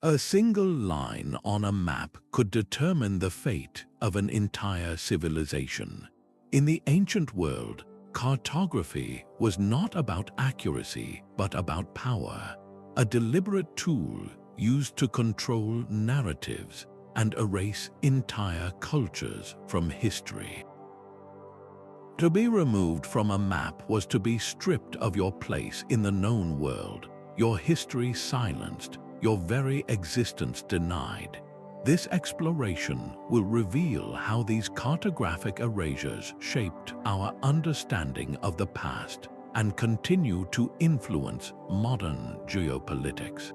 A single line on a map could determine the fate of an entire civilization. In the ancient world, cartography was not about accuracy, but about power, a deliberate tool used to control narratives and erase entire cultures from history. To be removed from a map was to be stripped of your place in the known world, your history silenced, your very existence denied. This exploration will reveal how these cartographic erasures shaped our understanding of the past and continue to influence modern geopolitics.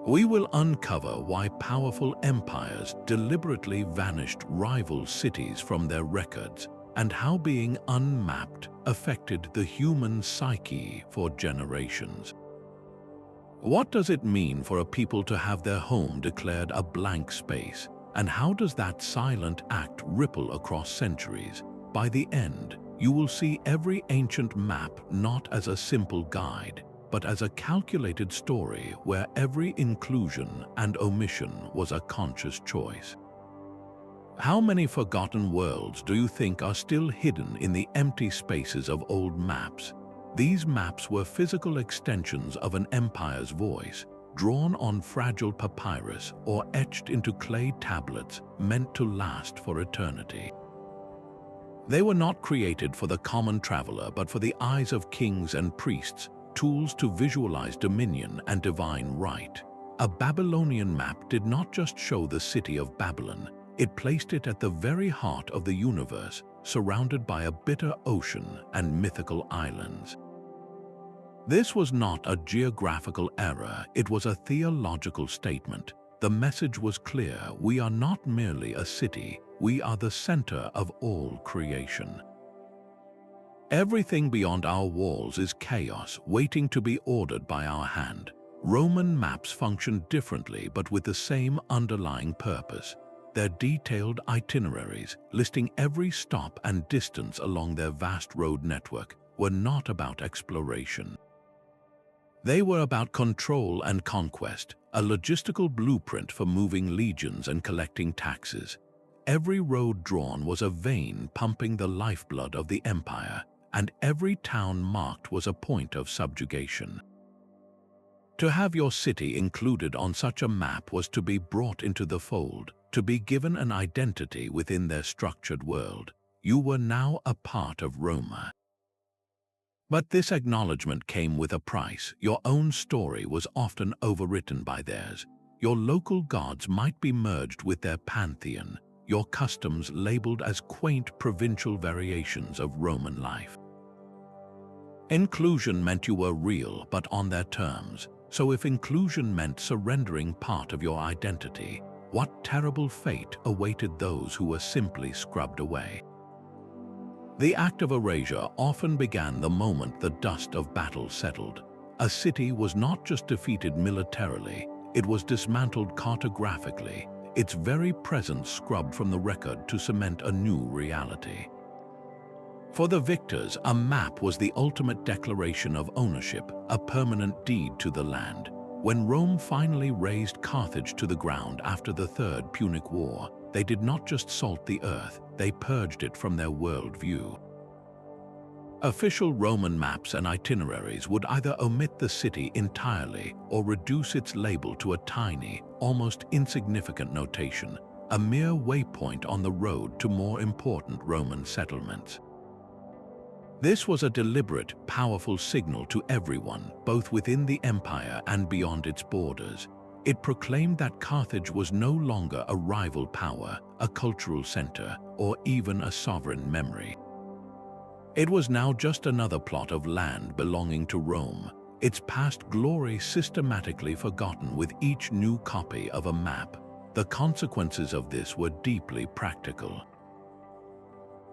We will uncover why powerful empires deliberately vanished rival cities from their records and how being unmapped affected the human psyche for generations. What does it mean for a people to have their home declared a blank space, and how does that silent act ripple across centuries? By the end, you will see every ancient map not as a simple guide, but as a calculated story where every inclusion and omission was a conscious choice. How many forgotten worlds do you think are still hidden in the empty spaces of old maps? These maps were physical extensions of an empire's voice, drawn on fragile papyrus or etched into clay tablets meant to last for eternity. They were not created for the common traveler, but for the eyes of kings and priests, tools to visualize dominion and divine right. A Babylonian map did not just show the city of Babylon, it placed it at the very heart of the universe, surrounded by a bitter ocean and mythical islands. This was not a geographical error, it was a theological statement. The message was clear: we are not merely a city, we are the center of all creation. Everything beyond our walls is chaos, waiting to be ordered by our hand. Roman maps functioned differently, but with the same underlying purpose. Their detailed itineraries, listing every stop and distance along their vast road network, were not about exploration. They were about control and conquest, a logistical blueprint for moving legions and collecting taxes. Every road drawn was a vein pumping the lifeblood of the empire, and every town marked was a point of subjugation. To have your city included on such a map was to be brought into the fold, to be given an identity within their structured world. You were now a part of Roma. But this acknowledgement came with a price. Your own story was often overwritten by theirs. Your local gods might be merged with their pantheon, your customs labeled as quaint provincial variations of Roman life. Inclusion meant you were real, but on their terms. So if inclusion meant surrendering part of your identity, what terrible fate awaited those who were simply scrubbed away? The act of erasure often began the moment the dust of battle settled. A city was not just defeated militarily, it was dismantled cartographically, its very presence scrubbed from the record to cement a new reality. For the victors, a map was the ultimate declaration of ownership, a permanent deed to the land. When Rome finally razed Carthage to the ground after the Third Punic War, they did not just salt the earth, they purged it from their worldview. Official Roman maps and itineraries would either omit the city entirely or reduce its label to a tiny, almost insignificant notation, a mere waypoint on the road to more important Roman settlements. This was a deliberate, powerful signal to everyone, both within the empire and beyond its borders. It proclaimed that Carthage was no longer a rival power, a cultural center, or even a sovereign memory. It was now just another plot of land belonging to Rome, its past glory systematically forgotten with each new copy of a map. The consequences of this were deeply practical.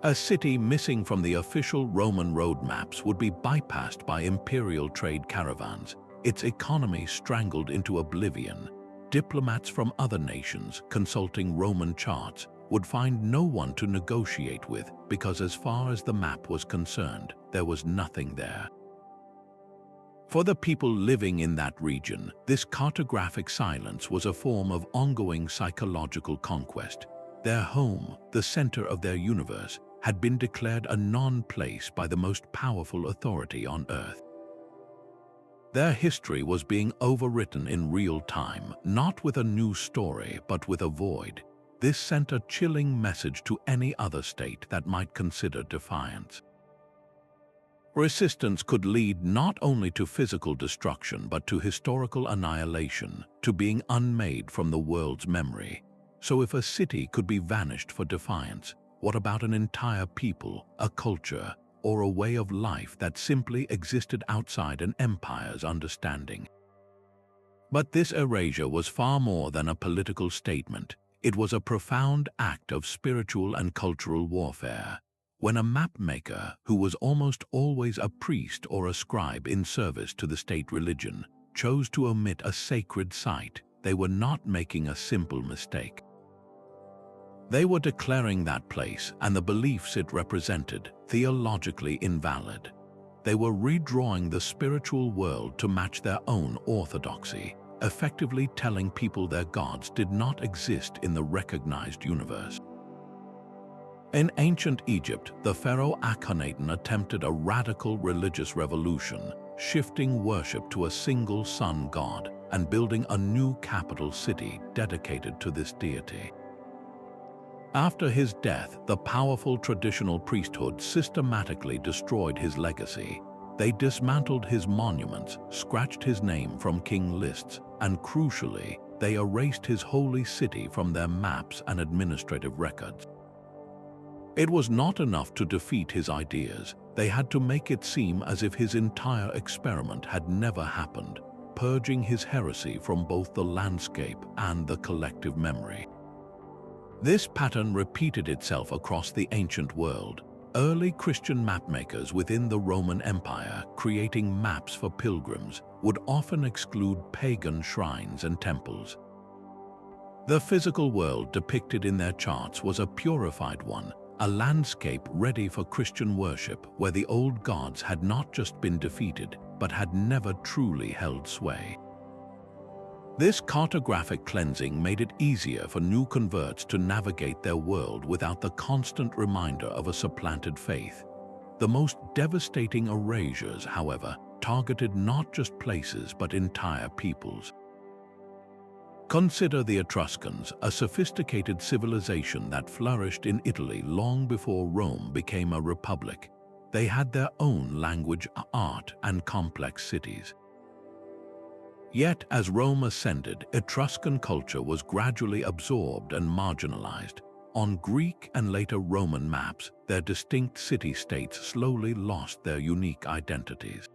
A city missing from the official Roman road maps would be bypassed by imperial trade caravans, its economy strangled into oblivion. Diplomats from other nations, consulting Roman charts, would find no one to negotiate with because as far as the map was concerned, there was nothing there. For the people living in that region, this cartographic silence was a form of ongoing psychological conquest. Their home, the center of their universe, had been declared a non-place by the most powerful authority on Earth. Their history was being overwritten in real time, not with a new story, but with a void. This sent a chilling message to any other state that might consider defiance. Resistance could lead not only to physical destruction but to historical annihilation, to being unmade from the world's memory. So if a city could be vanished for defiance, what about an entire people, a culture, or a way of life that simply existed outside an empire's understanding? But this erasure was far more than a political statement. It was a profound act of spiritual and cultural warfare. When a mapmaker, who was almost always a priest or a scribe in service to the state religion, chose to omit a sacred site, they were not making a simple mistake. They were declaring that place and the beliefs it represented theologically invalid. They were redrawing the spiritual world to match their own orthodoxy, effectively telling people their gods did not exist in the recognized universe. In ancient Egypt, the pharaoh Akhenaten attempted a radical religious revolution, shifting worship to a single sun god and building a new capital city dedicated to this deity. After his death, the powerful traditional priesthood systematically destroyed his legacy. They dismantled his monuments, scratched his name from king lists, and crucially, they erased his holy city from their maps and administrative records. It was not enough to defeat his ideas. They had to make it seem as if his entire experiment had never happened, purging his heresy from both the landscape and the collective memory. This pattern repeated itself across the ancient world. Early Christian mapmakers within the Roman Empire, creating maps for pilgrims, would often exclude pagan shrines and temples. The physical world depicted in their charts was a purified one, a landscape ready for Christian worship where the old gods had not just been defeated, but had never truly held sway. This cartographic cleansing made it easier for new converts to navigate their world without the constant reminder of a supplanted faith. The most devastating erasures, however, targeted not just places but entire peoples. Consider the Etruscans, a sophisticated civilization that flourished in Italy long before Rome became a republic. They had their own language, art, and complex cities. Yet, as Rome ascended, Etruscan culture was gradually absorbed and marginalized. On Greek and later Roman maps, their distinct city-states slowly lost their unique identities.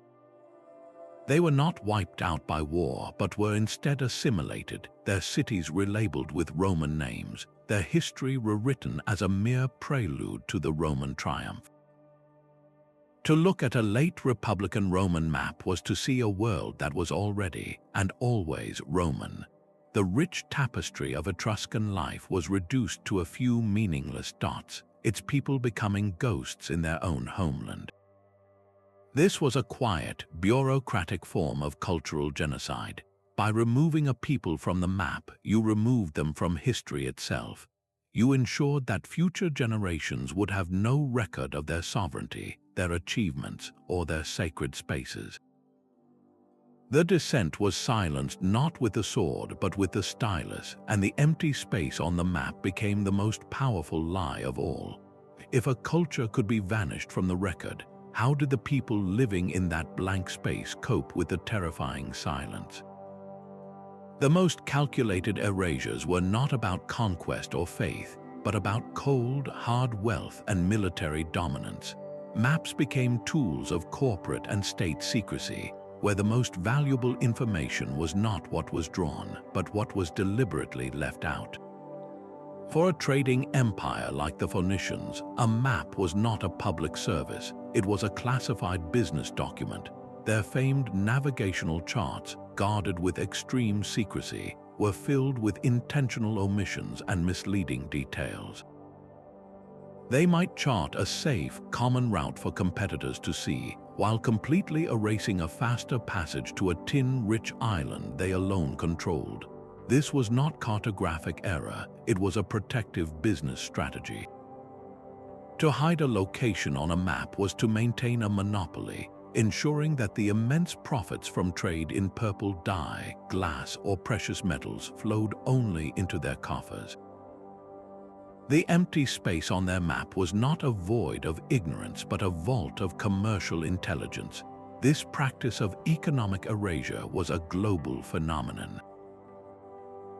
They were not wiped out by war, but were instead assimilated, their cities relabeled with Roman names, their history rewritten as a mere prelude to the Roman triumph. To look at a late Republican Roman map was to see a world that was already, and always, Roman. The rich tapestry of Etruscan life was reduced to a few meaningless dots, its people becoming ghosts in their own homeland. This was a quiet, bureaucratic form of cultural genocide. By removing a people from the map, you removed them from history itself. You ensured that future generations would have no record of their sovereignty, their achievements, or their sacred spaces. The dissent was silenced not with the sword but with the stylus, and the empty space on the map became the most powerful lie of all. If a culture could be vanished from the record, how did the people living in that blank space cope with the terrifying silence? The most calculated erasures were not about conquest or faith, but about cold, hard wealth and military dominance. Maps became tools of corporate and state secrecy, where the most valuable information was not what was drawn, but what was deliberately left out. For a trading empire like the Phoenicians, a map was not a public service, it was a classified business document. Their famed navigational charts, guarded with extreme secrecy, were filled with intentional omissions and misleading details. They might chart a safe, common route for competitors to see, while completely erasing a faster passage to a tin-rich island they alone controlled. This was not cartographic error, it was a protective business strategy. To hide a location on a map was to maintain a monopoly, ensuring that the immense profits from trade in purple dye, glass, or precious metals flowed only into their coffers. The empty space on their map was not a void of ignorance but a vault of commercial intelligence. This practice of economic erasure was a global phenomenon.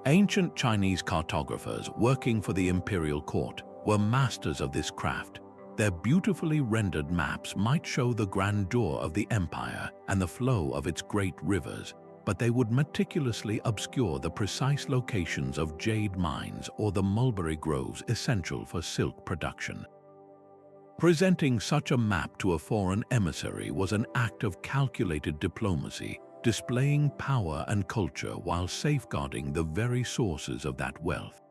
Ancient Chinese cartographers working for the imperial court were masters of this craft. Their beautifully rendered maps might show the grandeur of the empire and the flow of its great rivers, but they would meticulously obscure the precise locations of jade mines or the mulberry groves essential for silk production. Presenting such a map to a foreign emissary was an act of calculated diplomacy, displaying power and culture while safeguarding the very sources of that wealth.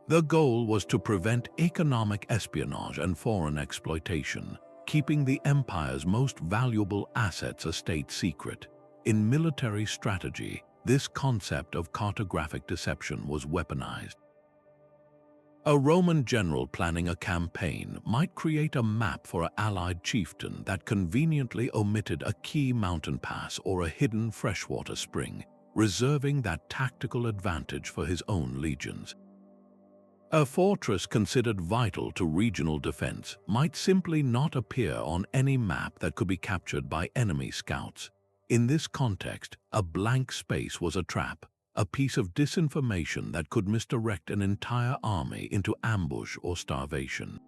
The goal was to prevent economic espionage and foreign exploitation, keeping the empire's most valuable assets a state secret. In military strategy, this concept of cartographic deception was weaponized. A Roman general planning a campaign might create a map for an allied chieftain that conveniently omitted a key mountain pass or a hidden freshwater spring, reserving that tactical advantage for his own legions. A fortress considered vital to regional defense might simply not appear on any map that could be captured by enemy scouts. In this context, a blank space was a trap, a piece of disinformation that could misdirect an entire army into ambush or starvation.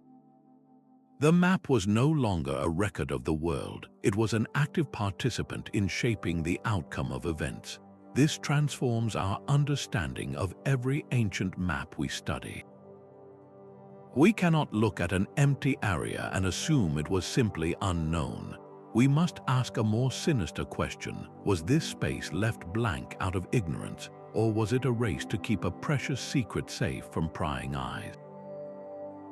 The map was no longer a record of the world, it was an active participant in shaping the outcome of events. This transforms our understanding of every ancient map we study. We cannot look at an empty area and assume it was simply unknown. We must ask a more sinister question: was this space left blank out of ignorance, or was it erased to keep a precious secret safe from prying eyes?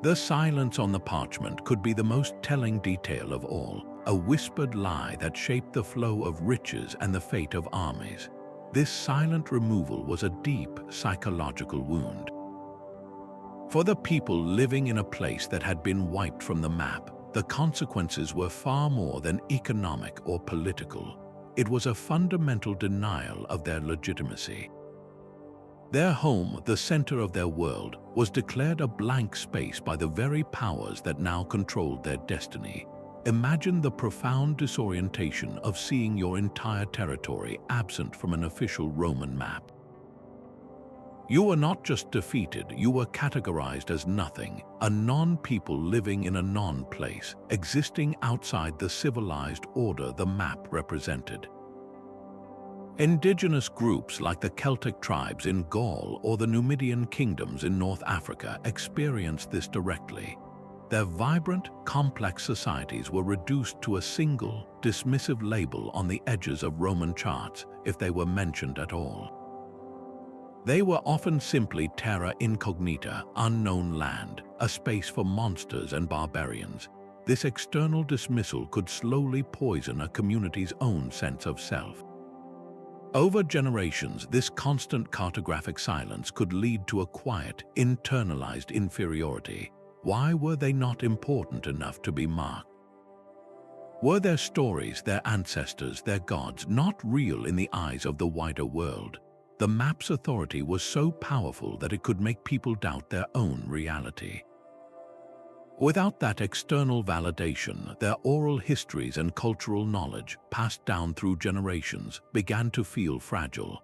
The silence on the parchment could be the most telling detail of all, a whispered lie that shaped the flow of riches and the fate of armies. This silent removal was a deep psychological wound. For the people living in a place that had been wiped from the map, the consequences were far more than economic or political. It was a fundamental denial of their legitimacy. Their home, the center of their world, was declared a blank space by the very powers that now controlled their destiny. Imagine the profound disorientation of seeing your entire territory absent from an official Roman map. You were not just defeated, you were categorized as nothing, a non-people living in a non-place, existing outside the civilized order the map represented. Indigenous groups like the Celtic tribes in Gaul or the Numidian kingdoms in North Africa experienced this directly. Their vibrant, complex societies were reduced to a single, dismissive label on the edges of Roman charts, if they were mentioned at all. They were often simply terra incognita, unknown land, a space for monsters and barbarians. This external dismissal could slowly poison a community's own sense of self. Over generations, this constant cartographic silence could lead to a quiet, internalized inferiority. Why were they not important enough to be marked? Were their stories, their ancestors, their gods not real in the eyes of the wider world? The map's authority was so powerful that it could make people doubt their own reality. Without that external validation, their oral histories and cultural knowledge, passed down through generations, began to feel fragile.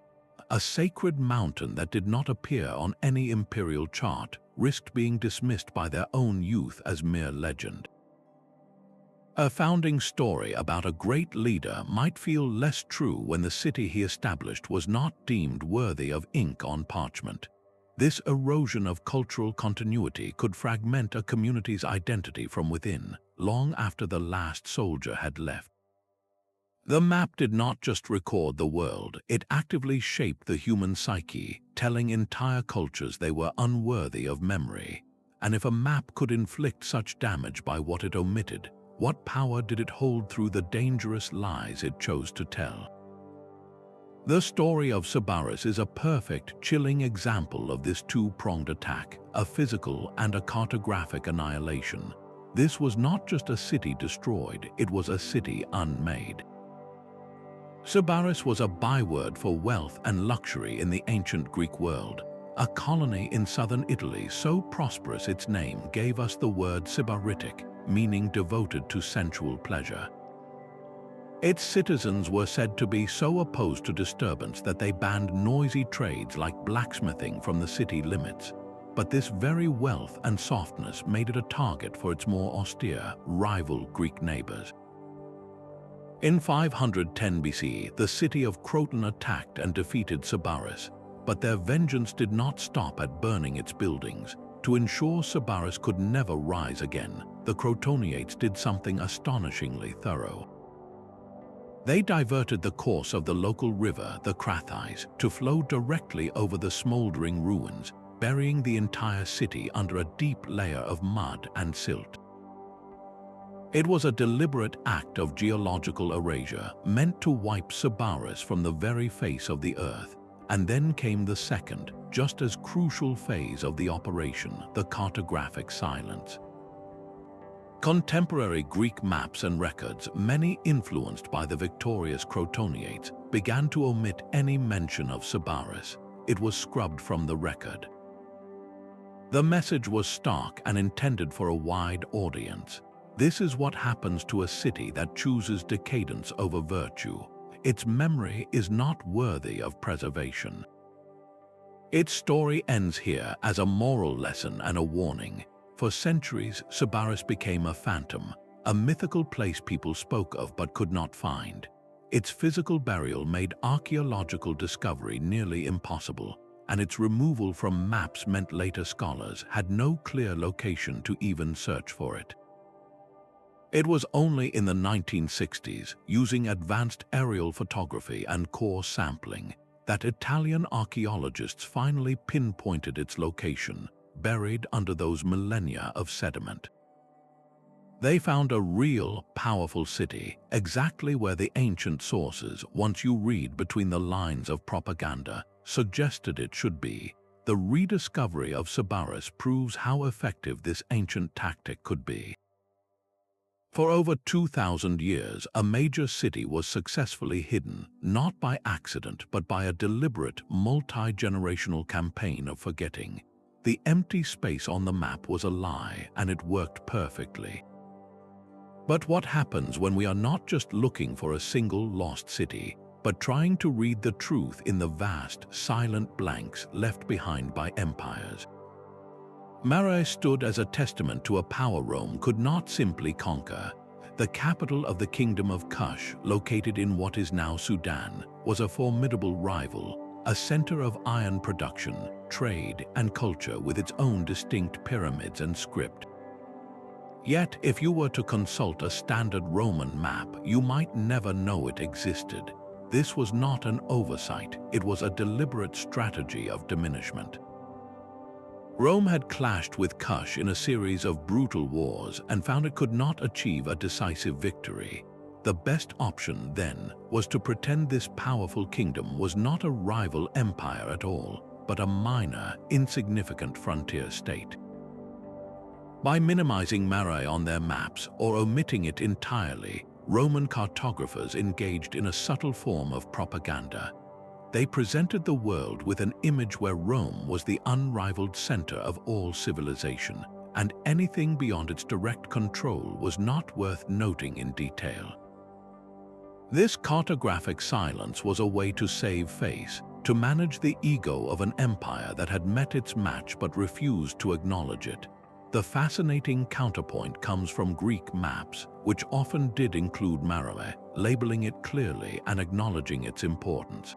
A sacred mountain that did not appear on any imperial chart risked being dismissed by their own youth as mere legend. A founding story about a great leader might feel less true when the city he established was not deemed worthy of ink on parchment. This erosion of cultural continuity could fragment a community's identity from within, long after the last soldier had left. The map did not just record the world, it actively shaped the human psyche, telling entire cultures they were unworthy of memory. And if a map could inflict such damage by what it omitted, what power did it hold through the dangerous lies it chose to tell? The story of Sybaris is a perfect, chilling example of this two-pronged attack, a physical and a cartographic annihilation. This was not just a city destroyed, it was a city unmade. Sybaris was a byword for wealth and luxury in the ancient Greek world. A colony in southern Italy so prosperous its name gave us the word Sybaritic, meaning devoted to sensual pleasure. Its citizens were said to be so opposed to disturbance that they banned noisy trades like blacksmithing from the city limits. But this very wealth and softness made it a target for its more austere, rival Greek neighbors. In 510 BC, the city of Croton attacked and defeated Sybaris, but their vengeance did not stop at burning its buildings. To ensure Sybaris could never rise again, the Crotoniates did something astonishingly thorough. They diverted the course of the local river, the Carthage, to flow directly over the smoldering ruins, burying the entire city under a deep layer of mud and silt. It was a deliberate act of geological erasure, meant to wipe Sybaris from the very face of the earth. And then came the second, just as crucial phase of the operation, the cartographic silence. Contemporary Greek maps and records, many influenced by the victorious Crotoniates, began to omit any mention of Sybaris. It was scrubbed from the record. The message was stark and intended for a wide audience. This is what happens to a city that chooses decadence over virtue. Its memory is not worthy of preservation. Its story ends here as a moral lesson and a warning. For centuries, Sybaris became a phantom, a mythical place people spoke of but could not find. Its physical burial made archaeological discovery nearly impossible, and its removal from maps meant later scholars had no clear location to even search for it. It was only in the 1960s, using advanced aerial photography and core sampling, that Italian archaeologists finally pinpointed its location, buried under those millennia of sediment. They found a real, powerful city, exactly where the ancient sources, once you read between the lines of propaganda, suggested it should be. The rediscovery of Sybaris proves how effective this ancient tactic could be. For over 2,000 years, a major city was successfully hidden, not by accident but by a deliberate, multi-generational campaign of forgetting. The empty space on the map was a lie, and it worked perfectly. But what happens when we are not just looking for a single lost city, but trying to read the truth in the vast, silent blanks left behind by empires? Meroë stood as a testament to a power Rome could not simply conquer. The capital of the Kingdom of Kush, located in what is now Sudan, was a formidable rival, a center of iron production, trade, and culture with its own distinct pyramids and script. Yet, if you were to consult a standard Roman map, you might never know it existed. This was not an oversight, it was a deliberate strategy of diminishment. Rome had clashed with Kush in a series of brutal wars and found it could not achieve a decisive victory. The best option, then, was to pretend this powerful kingdom was not a rival empire at all, but a minor, insignificant frontier state. By minimizing Meroë on their maps or omitting it entirely, Roman cartographers engaged in a subtle form of propaganda. They presented the world with an image where Rome was the unrivaled center of all civilization, and anything beyond its direct control was not worth noting in detail. This cartographic silence was a way to save face, to manage the ego of an empire that had met its match but refused to acknowledge it. The fascinating counterpoint comes from Greek maps, which often did include Meroë, labeling it clearly and acknowledging its importance.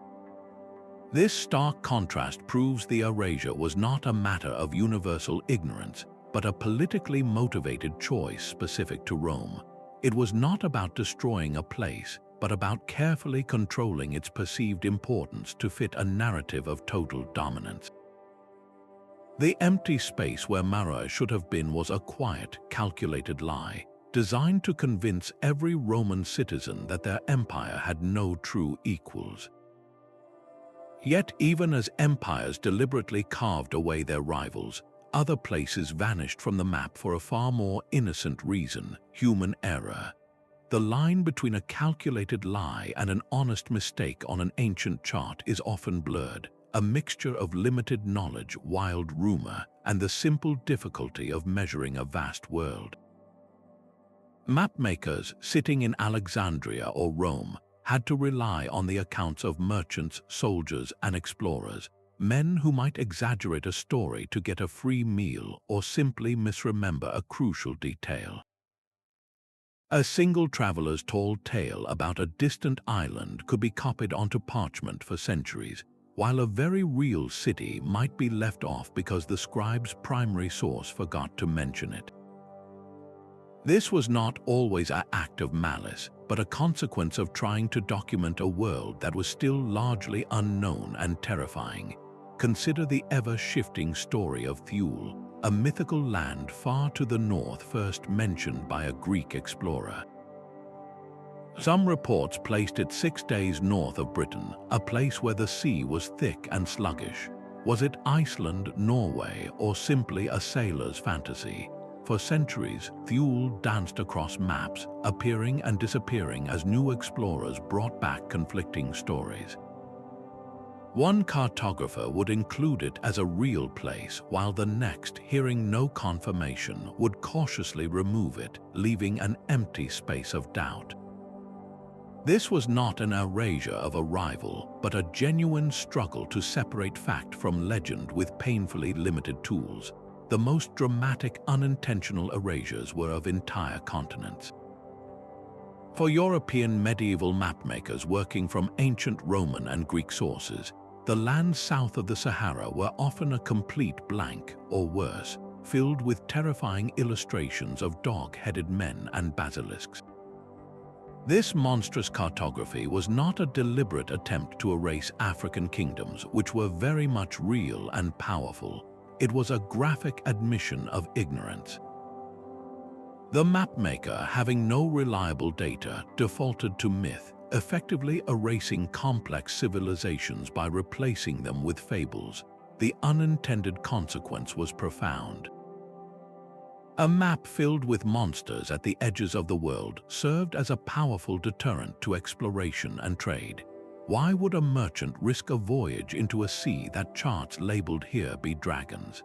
This stark contrast proves the erasure was not a matter of universal ignorance, but a politically motivated choice specific to Rome. It was not about destroying a place, but about carefully controlling its perceived importance to fit a narrative of total dominance. The empty space where Meroë should have been was a quiet, calculated lie, designed to convince every Roman citizen that their empire had no true equals. Yet even as empires deliberately carved away their rivals, other places vanished from the map for a far more innocent reason: human error. The line between a calculated lie and an honest mistake on an ancient chart is often blurred, a mixture of limited knowledge, wild rumor, and the simple difficulty of measuring a vast world. Mapmakers sitting in Alexandria or Rome had to rely on the accounts of merchants, soldiers, and explorers, men who might exaggerate a story to get a free meal or simply misremember a crucial detail. A single traveler's tall tale about a distant island could be copied onto parchment for centuries, while a very real city might be left off because the scribe's primary source forgot to mention it. This was not always an act of malice, but a consequence of trying to document a world that was still largely unknown and terrifying. Consider the ever-shifting story of Thule, a mythical land far to the north first mentioned by a Greek explorer. Some reports placed it 6 days north of Britain, a place where the sea was thick and sluggish. Was it Iceland, Norway, or simply a sailor's fantasy? For centuries, Thule danced across maps, appearing and disappearing as new explorers brought back conflicting stories. One cartographer would include it as a real place, while the next, hearing no confirmation, would cautiously remove it, leaving an empty space of doubt. This was not an erasure of a rival, but a genuine struggle to separate fact from legend with painfully limited tools. The most dramatic unintentional erasures were of entire continents. For European medieval mapmakers working from ancient Roman and Greek sources, the lands south of the Sahara were often a complete blank, or worse, filled with terrifying illustrations of dog-headed men and basilisks. This monstrous cartography was not a deliberate attempt to erase African kingdoms, which were very much real and powerful. It was a graphic admission of ignorance. The mapmaker, having no reliable data, defaulted to myth, effectively erasing complex civilizations by replacing them with fables. The unintended consequence was profound. A map filled with monsters at the edges of the world served as a powerful deterrent to exploration and trade. Why would a merchant risk a voyage into a sea that charts labeled "Here be dragons"?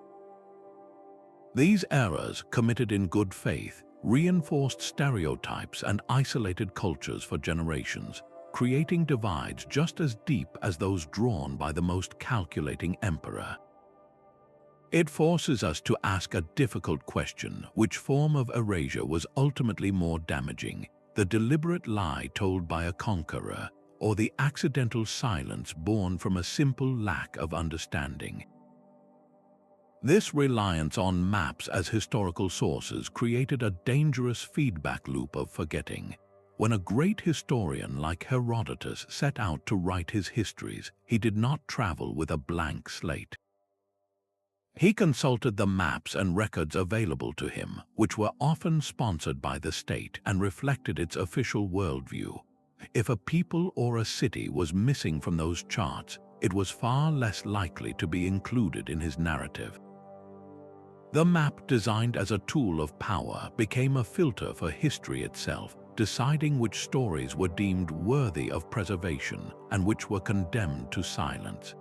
These errors, committed in good faith, reinforced stereotypes and isolated cultures for generations, creating divides just as deep as those drawn by the most calculating emperor. It forces us to ask a difficult question: which form of erasure was ultimately more damaging, the deliberate lie told by a conqueror, or the accidental silence born from a simple lack of understanding? This reliance on maps as historical sources created a dangerous feedback loop of forgetting. When a great historian like Herodotus set out to write his histories, he did not travel with a blank slate. He consulted the maps and records available to him, which were often sponsored by the state and reflected its official worldview. If a people or a city was missing from those charts, it was far less likely to be included in his narrative. The map, designed as a tool of power, became a filter for history itself, deciding which stories were deemed worthy of preservation and which were condemned to silence.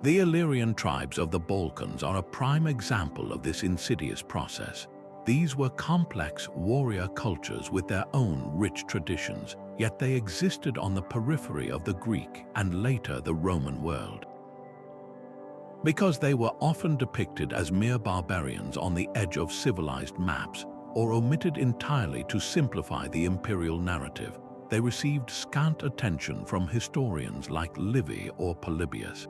The Illyrian tribes of the Balkans are a prime example of this insidious process. These were complex warrior cultures with their own rich traditions, yet they existed on the periphery of the Greek and later the Roman world. Because they were often depicted as mere barbarians on the edge of civilized maps, or omitted entirely to simplify the imperial narrative, they received scant attention from historians like Livy or Polybius.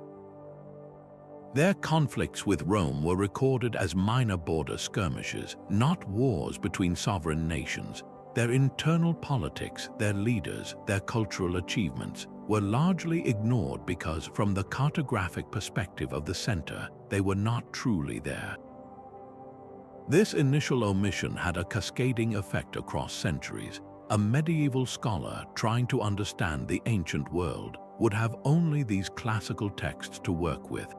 Their conflicts with Rome were recorded as minor border skirmishes, not wars between sovereign nations. Their internal politics, their leaders, their cultural achievements, were largely ignored because, from the cartographic perspective of the center, they were not truly there. This initial omission had a cascading effect across centuries. A medieval scholar trying to understand the ancient world would have only these classical texts to work with.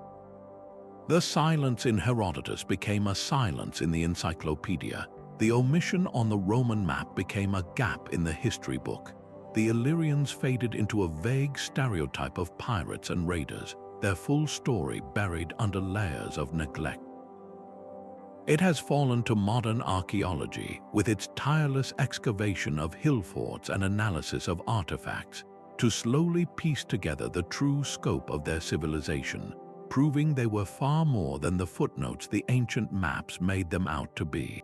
The silence in Herodotus became a silence in the encyclopedia. The omission on the Roman map became a gap in the history book. The Illyrians faded into a vague stereotype of pirates and raiders, their full story buried under layers of neglect. It has fallen to modern archaeology, with its tireless excavation of hill forts and analysis of artifacts, to slowly piece together the true scope of their civilization, proving they were far more than the footnotes the ancient maps made them out to be.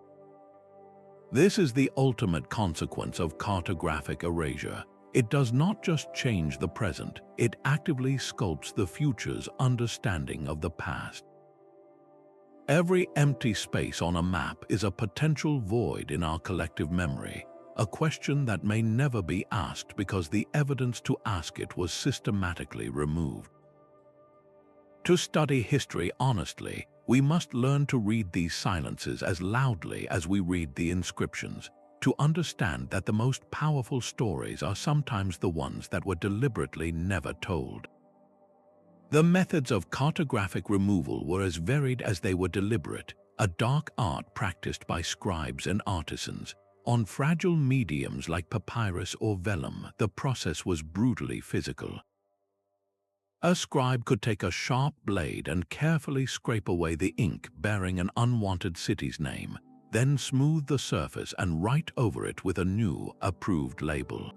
This is the ultimate consequence of cartographic erasure. It does not just change the present, it actively sculpts the future's understanding of the past. Every empty space on a map is a potential void in our collective memory, a question that may never be asked because the evidence to ask it was systematically removed. To study history honestly, we must learn to read these silences as loudly as we read the inscriptions, to understand that the most powerful stories are sometimes the ones that were deliberately never told. The methods of cartographic removal were as varied as they were deliberate, a dark art practiced by scribes and artisans. On fragile mediums like papyrus or vellum, the process was brutally physical. A scribe could take a sharp blade and carefully scrape away the ink bearing an unwanted city's name, then smooth the surface and write over it with a new, approved label.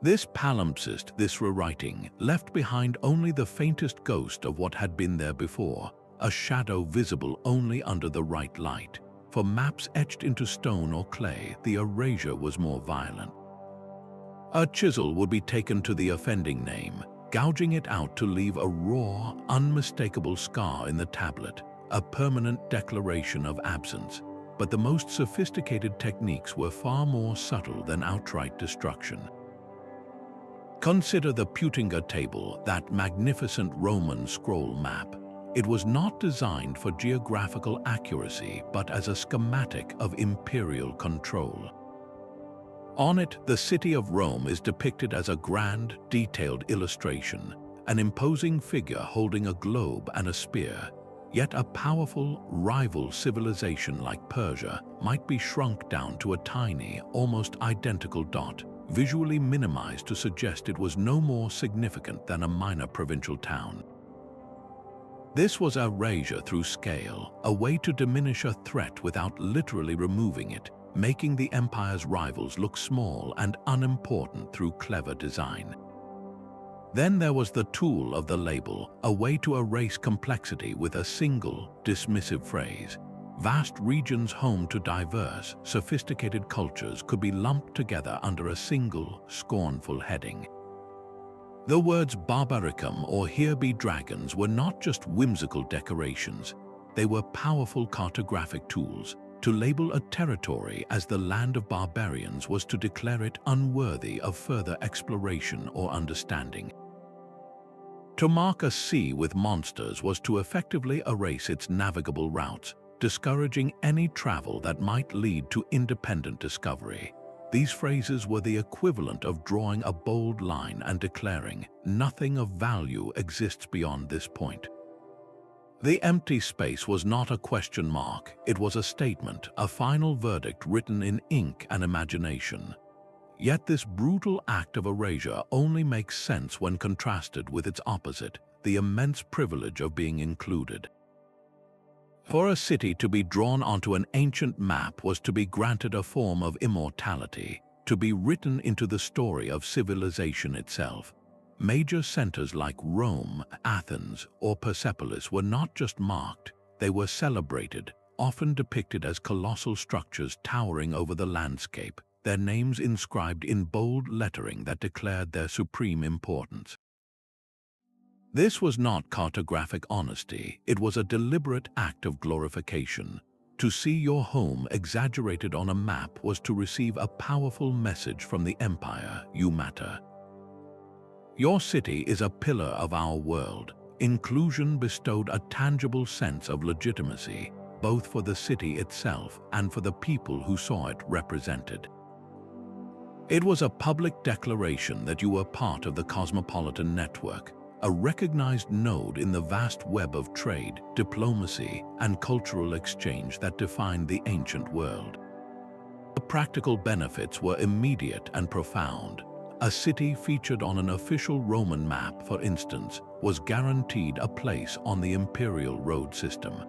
This palimpsest, this rewriting, left behind only the faintest ghost of what had been there before, a shadow visible only under the right light. For maps etched into stone or clay, the erasure was more violent. A chisel would be taken to the offending name, gouging it out to leave a raw, unmistakable scar in the tablet, a permanent declaration of absence. But the most sophisticated techniques were far more subtle than outright destruction. Consider the Peutingers table, that magnificent Roman scroll map. It was not designed for geographical accuracy, but as a schematic of imperial control. On it, the city of Rome is depicted as a grand, detailed illustration, an imposing figure holding a globe and a spear. Yet a powerful, rival civilization like Persia might be shrunk down to a tiny, almost identical dot, visually minimized to suggest it was no more significant than a minor provincial town. This was erasure through scale, a way to diminish a threat without literally removing it, making the empire's rivals look small and unimportant through clever design. Then there was the tool of the label, a way to erase complexity with a single, dismissive phrase. Vast regions home to diverse, sophisticated cultures could be lumped together under a single, scornful heading. The words Barbaricum or Here Be Dragons were not just whimsical decorations. They were powerful cartographic tools. To label a territory as the land of barbarians was to declare it unworthy of further exploration or understanding. To mark a sea with monsters was to effectively erase its navigable routes, discouraging any travel that might lead to independent discovery. These phrases were the equivalent of drawing a bold line and declaring, "Nothing of value exists beyond this point." The empty space was not a question mark, it was a statement, a final verdict written in ink and imagination. Yet this brutal act of erasure only makes sense when contrasted with its opposite, the immense privilege of being included. For a city to be drawn onto an ancient map was to be granted a form of immortality, to be written into the story of civilization itself. Major centers like Rome, Athens, or Persepolis were not just marked, they were celebrated, often depicted as colossal structures towering over the landscape, their names inscribed in bold lettering that declared their supreme importance. This was not cartographic honesty, it was a deliberate act of glorification. To see your home exaggerated on a map was to receive a powerful message from the empire, you matter. Your city is a pillar of our world. Inclusion bestowed a tangible sense of legitimacy, both for the city itself and for the people who saw it represented. It was a public declaration that you were part of the cosmopolitan network, a recognized node in the vast web of trade, diplomacy, and cultural exchange that defined the ancient world. The practical benefits were immediate and profound. A city featured on an official Roman map, for instance, was guaranteed a place on the imperial road system.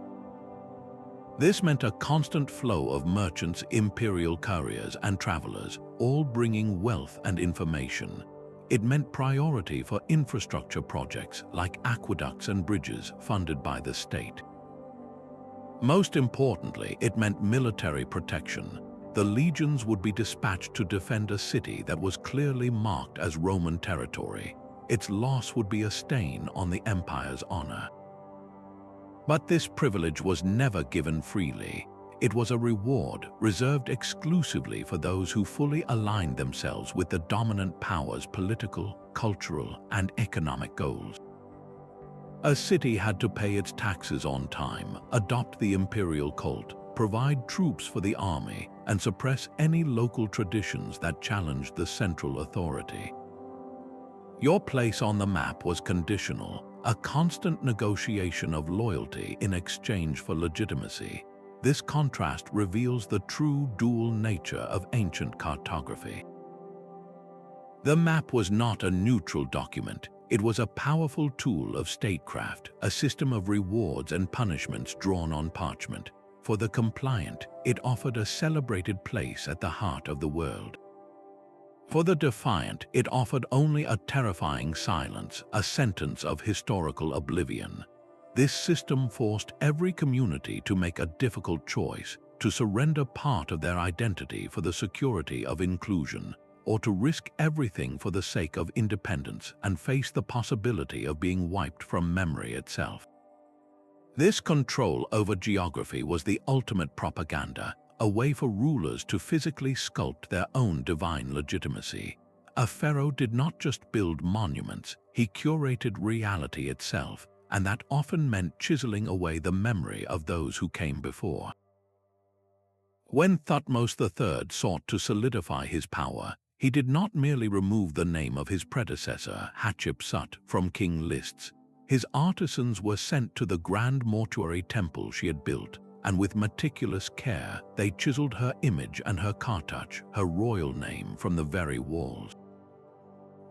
This meant a constant flow of merchants, imperial couriers, and travelers, all bringing wealth and information. It meant priority for infrastructure projects like aqueducts and bridges funded by the state. Most importantly, it meant military protection. The legions would be dispatched to defend a city that was clearly marked as Roman territory. Its loss would be a stain on the empire's honor. But this privilege was never given freely. It was a reward reserved exclusively for those who fully aligned themselves with the dominant power's political, cultural, and economic goals. A city had to pay its taxes on time, adopt the imperial cult, provide troops for the army, and suppress any local traditions that challenged the central authority. Your place on the map was conditional, a constant negotiation of loyalty in exchange for legitimacy. This contrast reveals the true dual nature of ancient cartography. The map was not a neutral document. It was a powerful tool of statecraft, a system of rewards and punishments drawn on parchment. For the compliant, it offered a celebrated place at the heart of the world. For the defiant, it offered only a terrifying silence, a sentence of historical oblivion. This system forced every community to make a difficult choice, to surrender part of their identity for the security of inclusion, or to risk everything for the sake of independence and face the possibility of being wiped from memory itself. This control over geography was the ultimate propaganda, a way for rulers to physically sculpt their own divine legitimacy. A pharaoh did not just build monuments, he curated reality itself, and that often meant chiseling away the memory of those who came before. When Thutmose III sought to solidify his power, he did not merely remove the name of his predecessor, Hatshepsut, from king lists. His artisans were sent to the grand mortuary temple she had built, and with meticulous care, they chiseled her image and her Carthage, her royal name, from the very walls.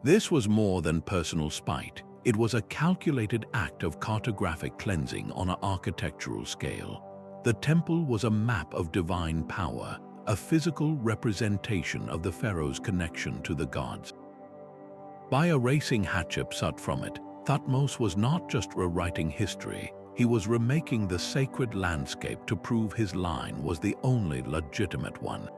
This was more than personal spite. It was a calculated act of cartographic cleansing on an architectural scale. The temple was a map of divine power, a physical representation of the pharaoh's connection to the gods. By erasing Hatshepsut from it, Thutmose was not just rewriting history, he was remaking the sacred landscape to prove his line was the only legitimate one.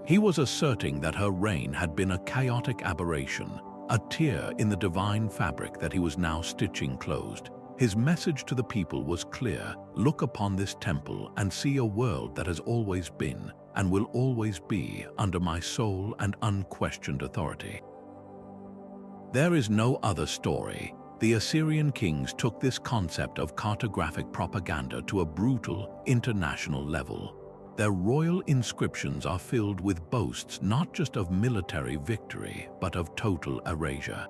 He was asserting that her reign had been a chaotic aberration, a tear in the divine fabric that he was now stitching closed. His message to the people was clear: look upon this temple and see a world that has always been and will always be under my sole and unquestioned authority. There is no other story. The Assyrian kings took this concept of cartographic propaganda to a brutal, international level. Their royal inscriptions are filled with boasts not just of military victory, but of total erasure.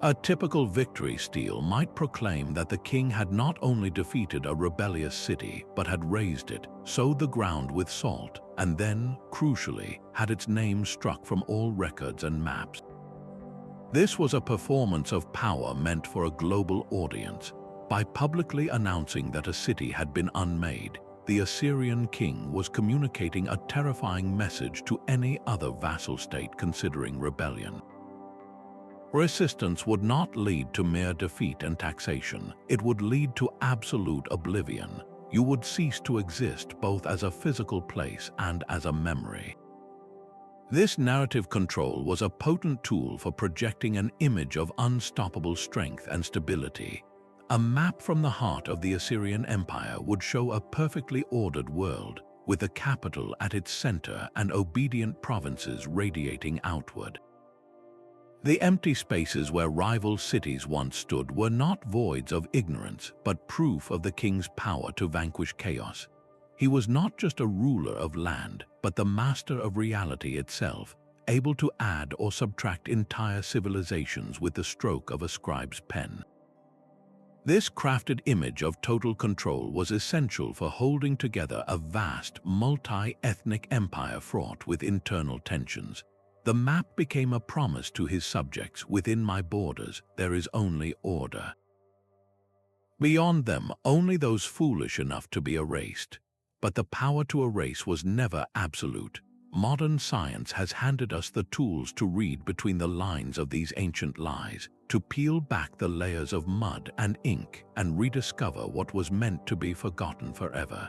A typical victory stele might proclaim that the king had not only defeated a rebellious city, but had razed it, sowed the ground with salt, and then, crucially, had its name struck from all records and maps. This was a performance of power meant for a global audience. By publicly announcing that a city had been unmade, the Assyrian king was communicating a terrifying message to any other vassal state considering rebellion. Resistance would not lead to mere defeat and taxation. It would lead to absolute oblivion. You would cease to exist both as a physical place and as a memory. This narrative control was a potent tool for projecting an image of unstoppable strength and stability. A map from the heart of the Assyrian Empire would show a perfectly ordered world, with the capital at its center and obedient provinces radiating outward. The empty spaces where rival cities once stood were not voids of ignorance, but proof of the king's power to vanquish chaos. He was not just a ruler of land, but the master of reality itself, able to add or subtract entire civilizations with the stroke of a scribe's pen. This crafted image of total control was essential for holding together a vast, multi-ethnic empire fraught with internal tensions. The map became a promise to his subjects: within my borders there is only order. Beyond them, only those foolish enough to be erased. But the power to erase was never absolute. Modern science has handed us the tools to read between the lines of these ancient lies, to peel back the layers of mud and ink and rediscover what was meant to be forgotten forever.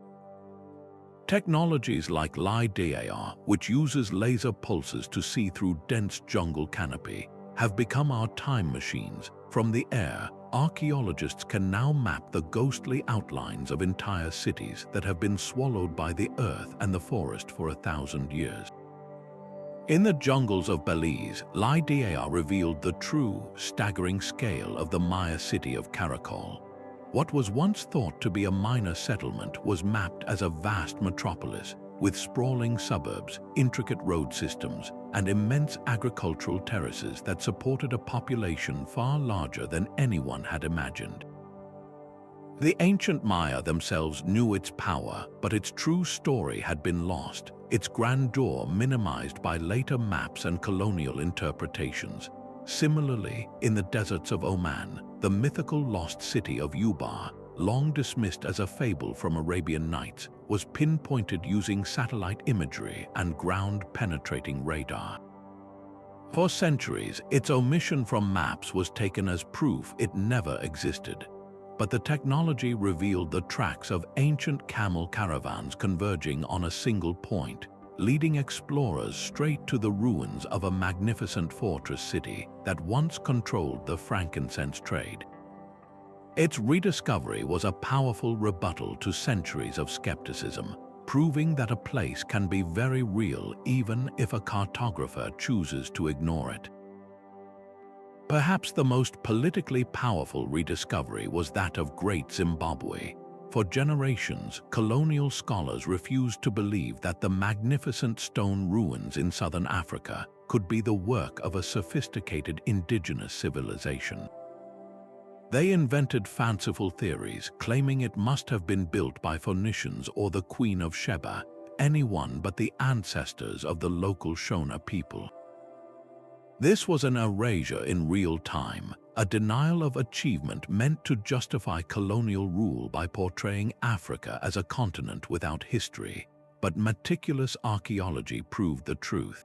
Technologies like LiDAR, which uses laser pulses to see through dense jungle canopy, have become our time machines. From the air, archaeologists can now map the ghostly outlines of entire cities that have been swallowed by the earth and the forest for 1,000 years. In the jungles of Belize, LiDAR revealed the true, staggering scale of the Maya city of Caracol. What was once thought to be a minor settlement was mapped as a vast metropolis, with sprawling suburbs, intricate road systems, and immense agricultural terraces that supported a population far larger than anyone had imagined. The ancient Maya themselves knew its power, but its true story had been lost, its grandeur minimized by later maps and colonial interpretations. Similarly, in the deserts of Oman, the mythical lost city of Ubar, long dismissed as a fable from Arabian Nights, was pinpointed using satellite imagery and ground-penetrating radar. For centuries, its omission from maps was taken as proof it never existed. But the technology revealed the tracks of ancient camel caravans converging on a single point, leading explorers straight to the ruins of a magnificent fortress city that once controlled the frankincense trade. Its rediscovery was a powerful rebuttal to centuries of skepticism, proving that a place can be very real even if a cartographer chooses to ignore it. Perhaps the most politically powerful rediscovery was that of Great Zimbabwe. For generations, colonial scholars refused to believe that the magnificent stone ruins in southern Africa could be the work of a sophisticated indigenous civilization. They invented fanciful theories, claiming it must have been built by Phoenicians or the Queen of Sheba, anyone but the ancestors of the local Shona people. This was an erasure in real time, a denial of achievement meant to justify colonial rule by portraying Africa as a continent without history, but meticulous archaeology proved the truth.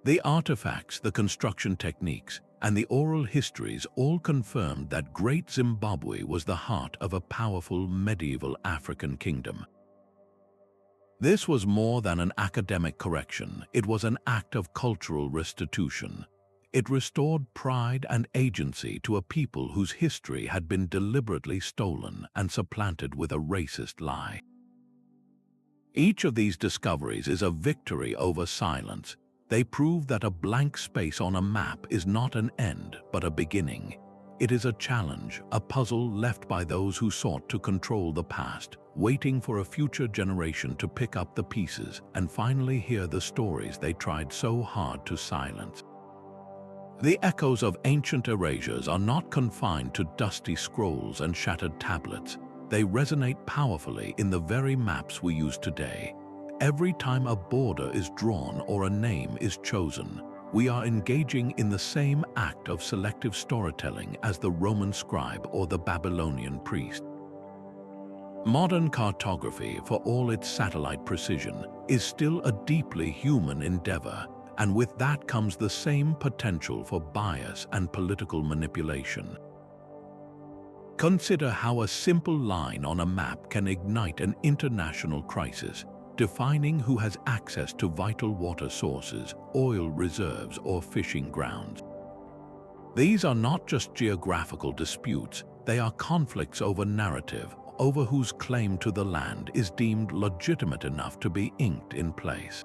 The artifacts, the construction techniques, and the oral histories all confirmed that Great Zimbabwe was the heart of a powerful medieval African kingdom. This was more than an academic correction, it was an act of cultural restitution. It restored pride and agency to a people whose history had been deliberately stolen and supplanted with a racist lie. Each of these discoveries is a victory over silence. They prove that a blank space on a map is not an end, but a beginning. It is a challenge, a puzzle left by those who sought to control the past, waiting for a future generation to pick up the pieces and finally hear the stories they tried so hard to silence. The echoes of ancient erasures are not confined to dusty scrolls and shattered tablets. They resonate powerfully in the very maps we use today. Every time a border is drawn or a name is chosen, we are engaging in the same act of selective storytelling as the Roman scribe or the Babylonian priest. Modern cartography, for all its satellite precision, is still a deeply human endeavor, and with that comes the same potential for bias and political manipulation. Consider how a simple line on a map can ignite an international crisis, defining who has access to vital water sources, oil reserves, or fishing grounds. These are not just geographical disputes, they are conflicts over narrative, over whose claim to the land is deemed legitimate enough to be inked in place.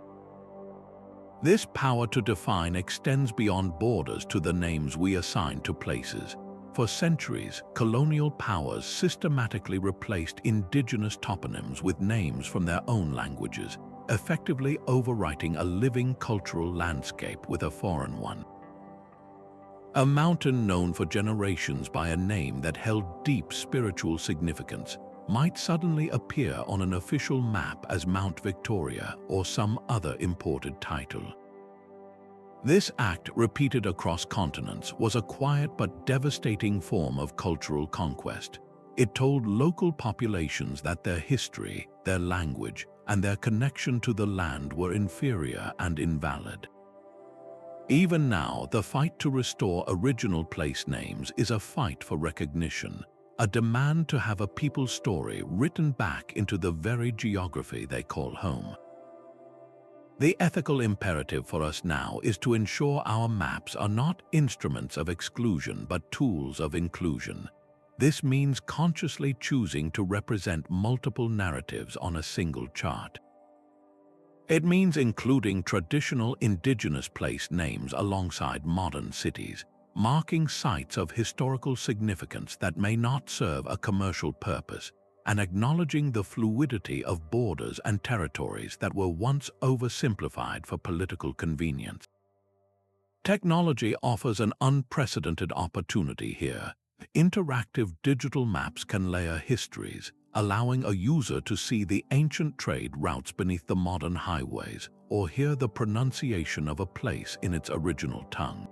This power to define extends beyond borders to the names we assign to places. For centuries, colonial powers systematically replaced indigenous toponyms with names from their own languages, effectively overwriting a living cultural landscape with a foreign one. A mountain known for generations by a name that held deep spiritual significance might suddenly appear on an official map as Mount Victoria or some other imported title. This act, repeated across continents, was a quiet but devastating form of cultural conquest. It told local populations that their history, their language, and their connection to the land were inferior and invalid. Even now, the fight to restore original place names is a fight for recognition, a demand to have a people's story written back into the very geography they call home. The ethical imperative for us now is to ensure our maps are not instruments of exclusion but tools of inclusion. This means consciously choosing to represent multiple narratives on a single chart. It means including traditional indigenous place names alongside modern cities, marking sites of historical significance that may not serve a commercial purpose, and acknowledging the fluidity of borders and territories that were once oversimplified for political convenience. Technology offers an unprecedented opportunity here. Interactive digital maps can layer histories, allowing a user to see the ancient trade routes beneath the modern highways or hear the pronunciation of a place in its original tongue.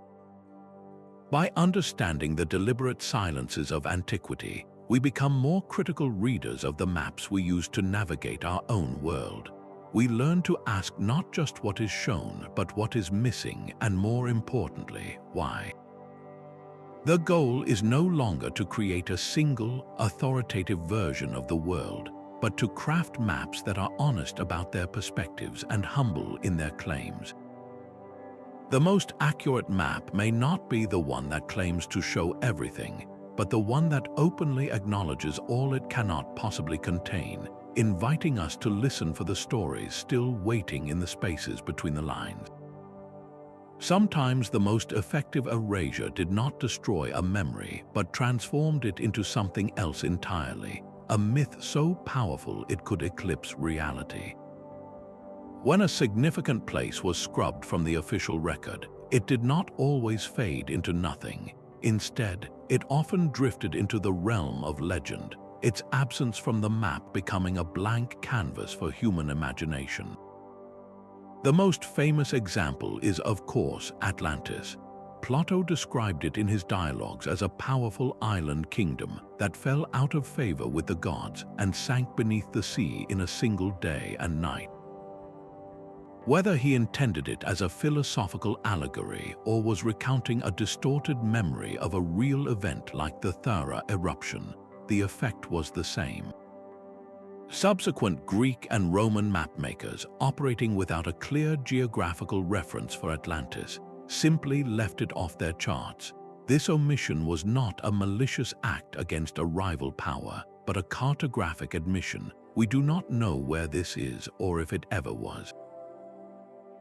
By understanding the deliberate silences of antiquity, we become more critical readers of the maps we use to navigate our own world. We learn to ask not just what is shown, but what is missing, and more importantly, why. The goal is no longer to create a single, authoritative version of the world, but to craft maps that are honest about their perspectives and humble in their claims. The most accurate map may not be the one that claims to show everything, but the one that openly acknowledges all it cannot possibly contain, inviting us to listen for the stories still waiting in the spaces between the lines. Sometimes the most effective erasure did not destroy a memory, but transformed it into something else entirely, a myth so powerful it could eclipse reality. When a significant place was scrubbed from the official record, it did not always fade into nothing. Instead, it often drifted into the realm of legend, its absence from the map becoming a blank canvas for human imagination. The most famous example is, of course, Atlantis. Plato described it in his dialogues as a powerful island kingdom that fell out of favor with the gods and sank beneath the sea in a single day and night. Whether he intended it as a philosophical allegory or was recounting a distorted memory of a real event like the Thara eruption, the effect was the same. Subsequent Greek and Roman mapmakers, operating without a clear geographical reference for Atlantis, simply left it off their charts. This omission was not a malicious act against a rival power, but a cartographic admission. We do not know where this is or if it ever was.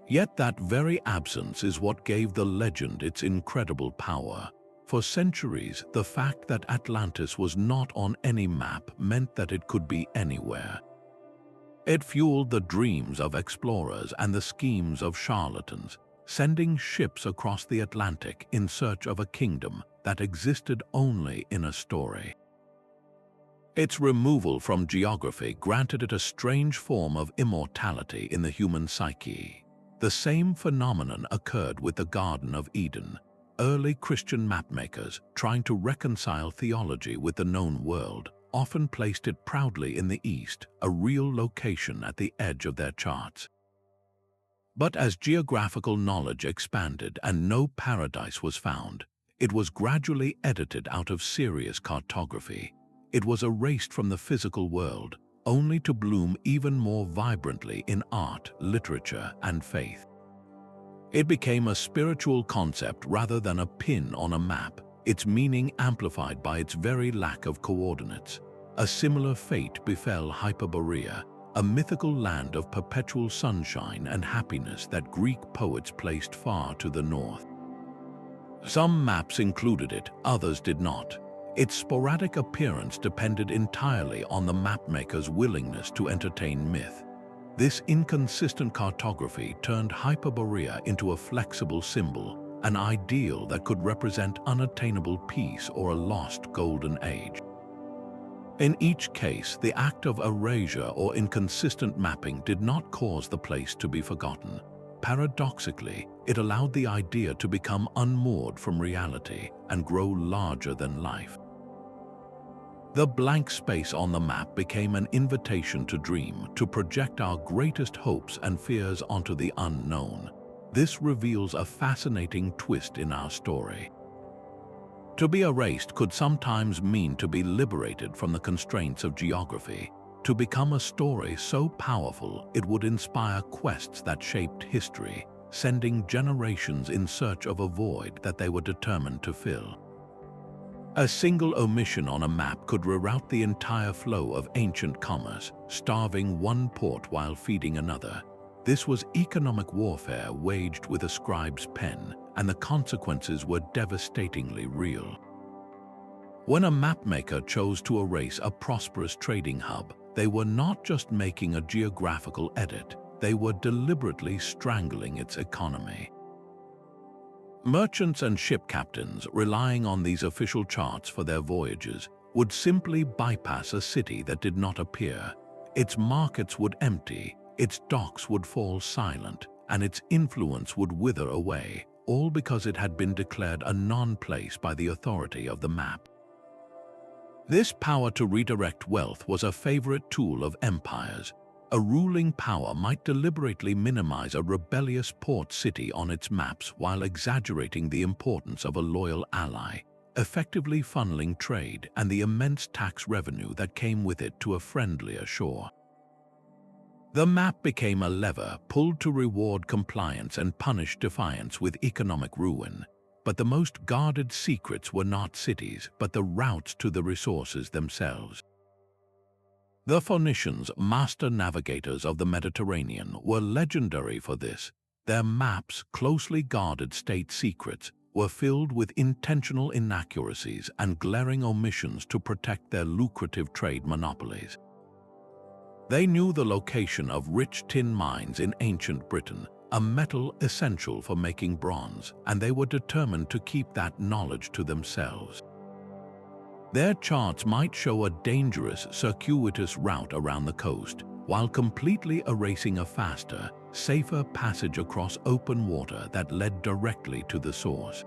Yet that very absence is what gave the legend its incredible power. For centuries, the fact that Atlantis was not on any map meant that it could be anywhere. It fueled the dreams of explorers and the schemes of charlatans, sending ships across the Atlantic in search of a kingdom that existed only in a story. Its removal from geography granted it a strange form of immortality in the human psyche. The same phenomenon occurred with the Garden of Eden. Early Christian mapmakers, trying to reconcile theology with the known world, often placed it proudly in the east, a real location at the edge of their charts. But as geographical knowledge expanded and no paradise was found, it was gradually edited out of serious cartography. It was erased from the physical world, only to bloom even more vibrantly in art, literature, and faith. It became a spiritual concept rather than a pin on a map, its meaning amplified by its very lack of coordinates. A similar fate befell Hyperborea, a mythical land of perpetual sunshine and happiness that Greek poets placed far to the north. Some maps included it, others did not. Its sporadic appearance depended entirely on the mapmaker's willingness to entertain myth. This inconsistent cartography turned Hyperborea into a flexible symbol, an ideal that could represent unattainable peace or a lost golden age. In each case, the act of erasure or inconsistent mapping did not cause the place to be forgotten. Paradoxically, it allowed the idea to become unmoored from reality and grow larger than life. The blank space on the map became an invitation to dream, to project our greatest hopes and fears onto the unknown. This reveals a fascinating twist in our story. To be erased could sometimes mean to be liberated from the constraints of geography, to become a story so powerful it would inspire quests that shaped history, sending generations in search of a void that they were determined to fill. A single omission on a map could reroute the entire flow of ancient commerce, starving one port while feeding another. This was economic warfare waged with a scribe's pen, and the consequences were devastatingly real. When a mapmaker chose to erase a prosperous trading hub, they were not just making a geographical edit, they were deliberately strangling its economy. Merchants and ship captains, relying on these official charts for their voyages, would simply bypass a city that did not appear. Its markets would empty, its docks would fall silent, and its influence would wither away, all because it had been declared a non-place by the authority of the map. This power to redirect wealth was a favorite tool of empires. A ruling power might deliberately minimize a rebellious port city on its maps while exaggerating the importance of a loyal ally, effectively funneling trade and the immense tax revenue that came with it to a friendlier shore. The map became a lever pulled to reward compliance and punish defiance with economic ruin. But the most guarded secrets were not cities, but the routes to the resources themselves. The Phoenicians, master navigators of the Mediterranean, were legendary for this. Their maps, closely guarded state secrets, were filled with intentional inaccuracies and glaring omissions to protect their lucrative trade monopolies. They knew the location of rich tin mines in ancient Britain, a metal essential for making bronze, and they were determined to keep that knowledge to themselves. Their charts might show a dangerous, circuitous route around the coast, while completely erasing a faster, safer passage across open water that led directly to the source.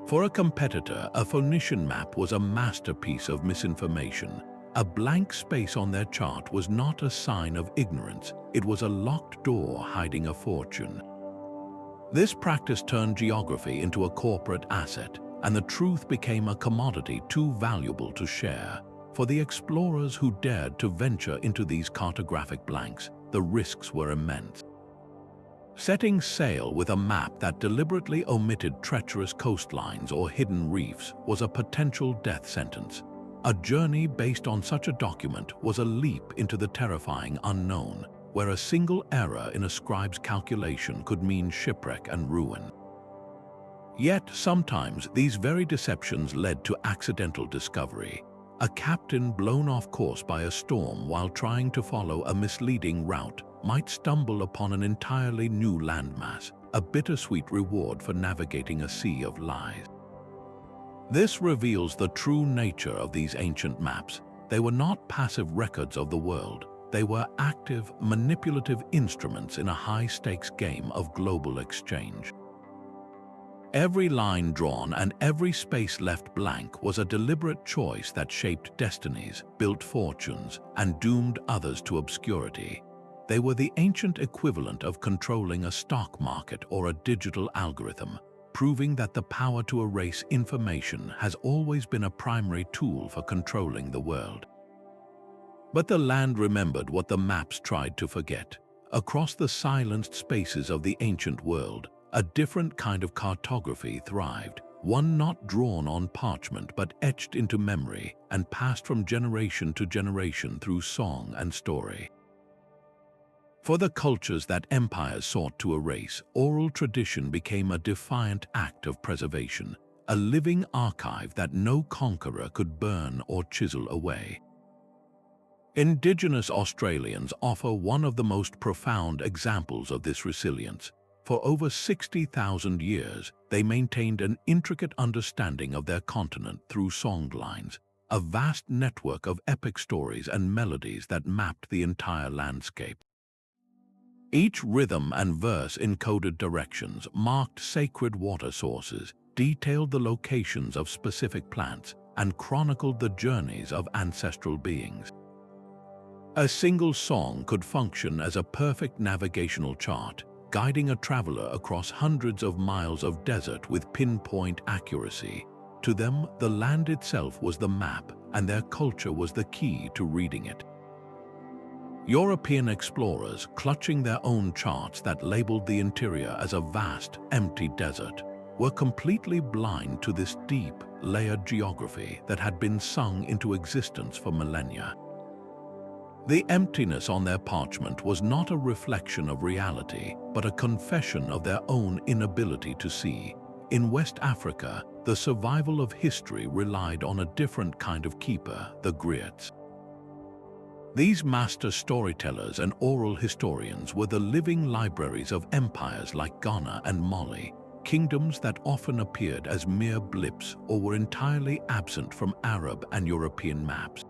For a competitor, a Phoenician map was a masterpiece of misinformation. A blank space on their chart was not a sign of ignorance, it was a locked door hiding a fortune. This practice turned geography into a corporate asset, and the truth became a commodity too valuable to share. For the explorers who dared to venture into these cartographic blanks, the risks were immense. Setting sail with a map that deliberately omitted treacherous coastlines or hidden reefs was a potential death sentence. A journey based on such a document was a leap into the terrifying unknown, where a single error in a scribe's calculation could mean shipwreck and ruin. Yet sometimes these very deceptions led to accidental discovery. A captain blown off course by a storm while trying to follow a misleading route might stumble upon an entirely new landmass, a bittersweet reward for navigating a sea of lies. This reveals the true nature of these ancient maps. They were not passive records of the world. They were active, manipulative instruments in a high-stakes game of global exchange. Every line drawn and every space left blank was a deliberate choice that shaped destinies, built fortunes, and doomed others to obscurity. They were the ancient equivalent of controlling a stock market or a digital algorithm, proving that the power to erase information has always been a primary tool for controlling the world. But the land remembered what the maps tried to forget. Across the silenced spaces of the ancient world, a different kind of cartography thrived, one not drawn on parchment but etched into memory and passed from generation to generation through song and story. For the cultures that empires sought to erase, oral tradition became a defiant act of preservation, a living archive that no conqueror could burn or chisel away. Indigenous Australians offer one of the most profound examples of this resilience. For over 60,000 years, they maintained an intricate understanding of their continent through songlines, a vast network of epic stories and melodies that mapped the entire landscape. Each rhythm and verse encoded directions, marked sacred water sources, detailed the locations of specific plants, and chronicled the journeys of ancestral beings. A single song could function as a perfect navigational chart, guiding a traveler across hundreds of miles of desert with pinpoint accuracy. To them, the land itself was the map, and their culture was the key to reading it. European explorers, clutching their own charts that labeled the interior as a vast, empty desert, were completely blind to this deep, layered geography that had been sung into existence for millennia. The emptiness on their parchment was not a reflection of reality, but a confession of their own inability to see. In West Africa, the survival of history relied on a different kind of keeper, the griots. These master storytellers and oral historians were the living libraries of empires like Ghana and Mali, kingdoms that often appeared as mere blips or were entirely absent from Arab and European maps.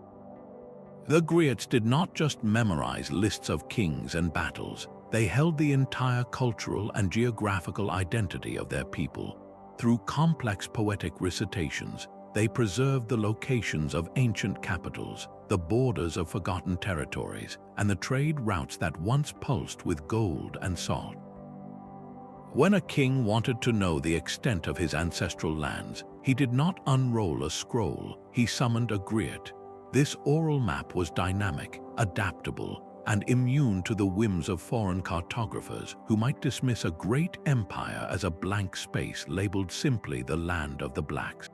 The griots did not just memorize lists of kings and battles, they held the entire cultural and geographical identity of their people. Through complex poetic recitations, they preserved the locations of ancient capitals, the borders of forgotten territories, and the trade routes that once pulsed with gold and salt. When a king wanted to know the extent of his ancestral lands, he did not unroll a scroll, he summoned a griot. This oral map was dynamic, adaptable, and immune to the whims of foreign cartographers who might dismiss a great empire as a blank space labeled simply the land of the blacks.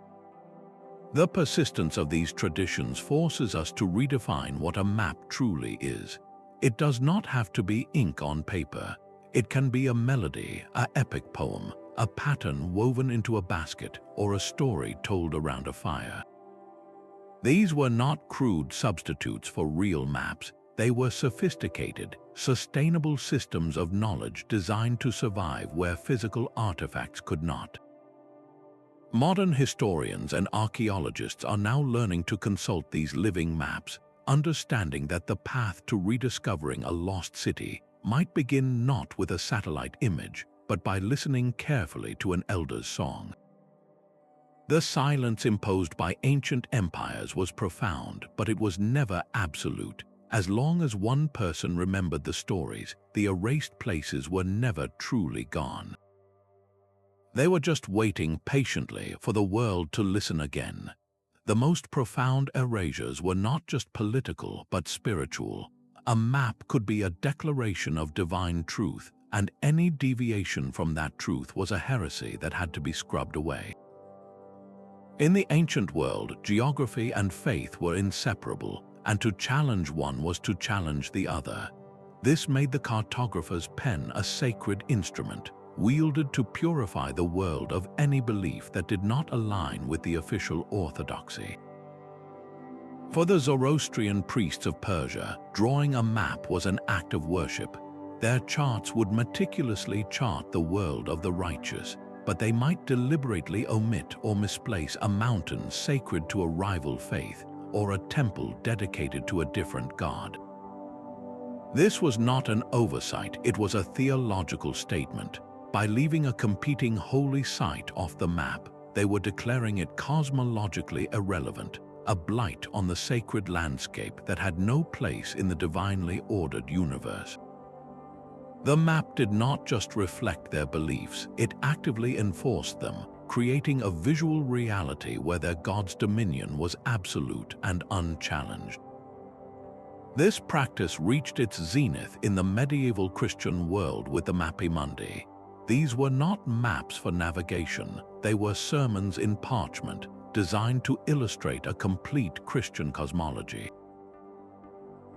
The persistence of these traditions forces us to redefine what a map truly is. It does not have to be ink on paper. It can be a melody, an epic poem, a pattern woven into a basket, or a story told around a fire. These were not crude substitutes for real maps. They were sophisticated, sustainable systems of knowledge designed to survive where physical artifacts could not. Modern historians and archaeologists are now learning to consult these living maps, understanding that the path to rediscovering a lost city might begin not with a satellite image, but by listening carefully to an elder's song. The silence imposed by ancient empires was profound, but it was never absolute. As long as one person remembered the stories, the erased places were never truly gone. They were just waiting patiently for the world to listen again. The most profound erasures were not just political but spiritual. A map could be a declaration of divine truth, and any deviation from that truth was a heresy that had to be scrubbed away. In the ancient world, geography and faith were inseparable, and to challenge one was to challenge the other. This made the cartographer's pen a sacred instrument, wielded to purify the world of any belief that did not align with the official orthodoxy. For the Zoroastrian priests of Persia, drawing a map was an act of worship. Their charts would meticulously chart the world of the righteous, but they might deliberately omit or misplace a mountain sacred to a rival faith or a temple dedicated to a different god. This was not an oversight, it was a theological statement. By leaving a competing holy site off the map, they were declaring it cosmologically irrelevant, a blight on the sacred landscape that had no place in the divinely ordered universe. The map did not just reflect their beliefs, it actively enforced them, creating a visual reality where their god's dominion was absolute and unchallenged. This practice reached its zenith in the medieval Christian world with the Mappae Mundi. These were not maps for navigation, they were sermons in parchment, designed to illustrate a complete Christian cosmology.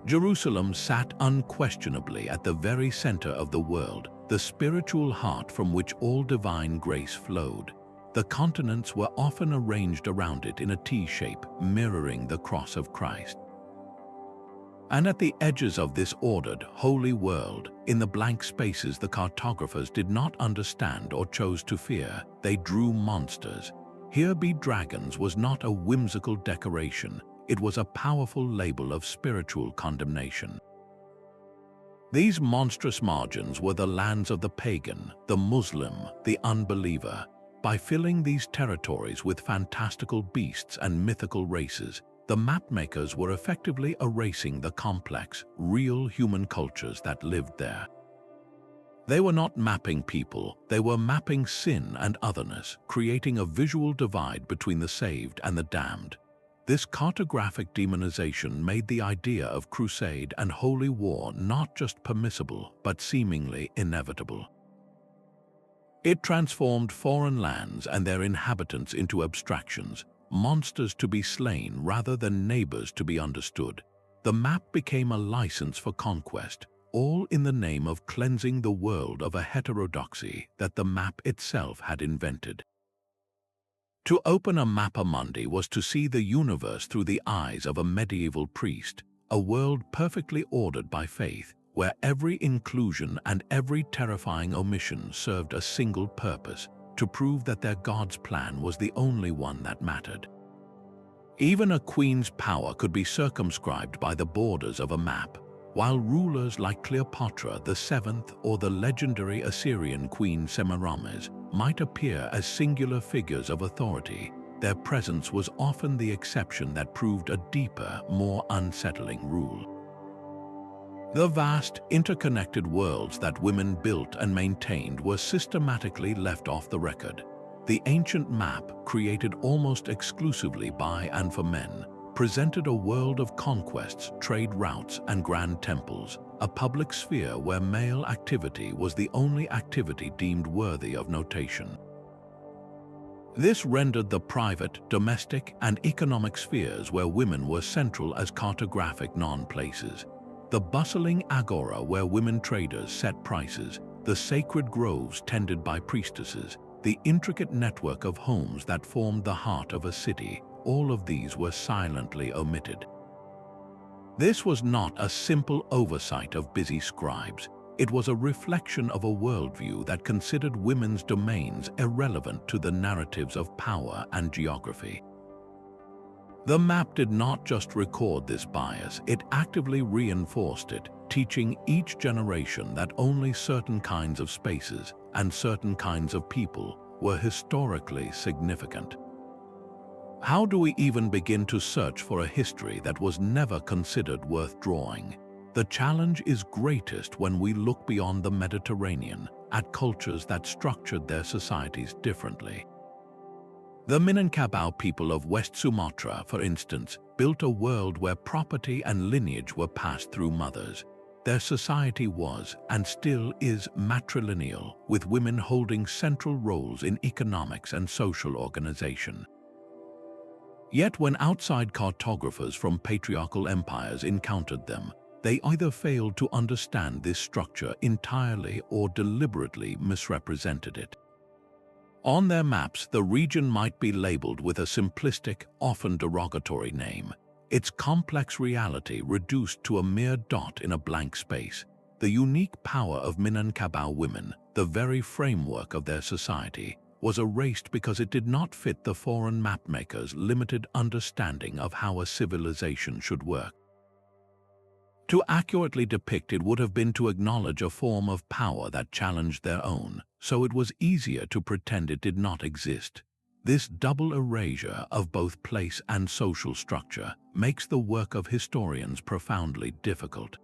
Jerusalem sat unquestionably at the very center of the world, the spiritual heart from which all divine grace flowed. The continents were often arranged around it in a T-shape, mirroring the cross of Christ. And at the edges of this ordered, holy world, in the blank spaces the cartographers did not understand or chose to fear, they drew monsters. Here be dragons was not a whimsical decoration, it was a powerful label of spiritual condemnation. These monstrous margins were the lands of the pagan, the Muslim, the unbeliever. By filling these territories with fantastical beasts and mythical races, the mapmakers were effectively erasing the complex, real human cultures that lived there. They were not mapping people, they were mapping sin and otherness, creating a visual divide between the saved and the damned. This cartographic demonization made the idea of crusade and holy war not just permissible, but seemingly inevitable. It transformed foreign lands and their inhabitants into abstractions, monsters to be slain rather than neighbors to be understood. The map became a license for conquest, all in the name of cleansing the world of a heterodoxy that the map itself had invented. To open a mappa mundi was to see the universe through the eyes of a medieval priest, a world perfectly ordered by faith, where every inclusion and every terrifying omission served a single purpose, to prove that their God's plan was the only one that mattered. Even a queen's power could be circumscribed by the borders of a map, while rulers like Cleopatra the Seventh or the legendary Assyrian queen Semiramis might appear as singular figures of authority, their presence was often the exception that proved a deeper, more unsettling rule. The vast, interconnected worlds that women built and maintained were systematically left off the record. The ancient map, created almost exclusively by and for men, presented a world of conquests, trade routes, and grand temples, a public sphere where male activity was the only activity deemed worthy of notation. This rendered the private, domestic, and economic spheres where women were central as cartographic non-places. The bustling agora where women traders set prices, the sacred groves tended by priestesses, the intricate network of homes that formed the heart of a city, all of these were silently omitted. This was not a simple oversight of busy scribes. It was a reflection of a worldview that considered women's domains irrelevant to the narratives of power and geography. The map did not just record this bias, it actively reinforced it, teaching each generation that only certain kinds of spaces and certain kinds of people were historically significant. How do we even begin to search for a history that was never considered worth drawing? The challenge is greatest when we look beyond the Mediterranean, at cultures that structured their societies differently. The Minangkabau people of West Sumatra, for instance, built a world where property and lineage were passed through mothers. Their society was, and still is, matrilineal, with women holding central roles in economics and social organization. Yet when outside cartographers from patriarchal empires encountered them, they either failed to understand this structure entirely or deliberately misrepresented it. On their maps, the region might be labeled with a simplistic, often derogatory name, its complex reality reduced to a mere dot in a blank space. The unique power of Minangkabau women, the very framework of their society, was erased because it did not fit the foreign mapmakers' limited understanding of how a civilization should work. To accurately depict it would have been to acknowledge a form of power that challenged their own, so it was easier to pretend it did not exist. This double erasure of both place and social structure makes the work of historians profoundly difficult.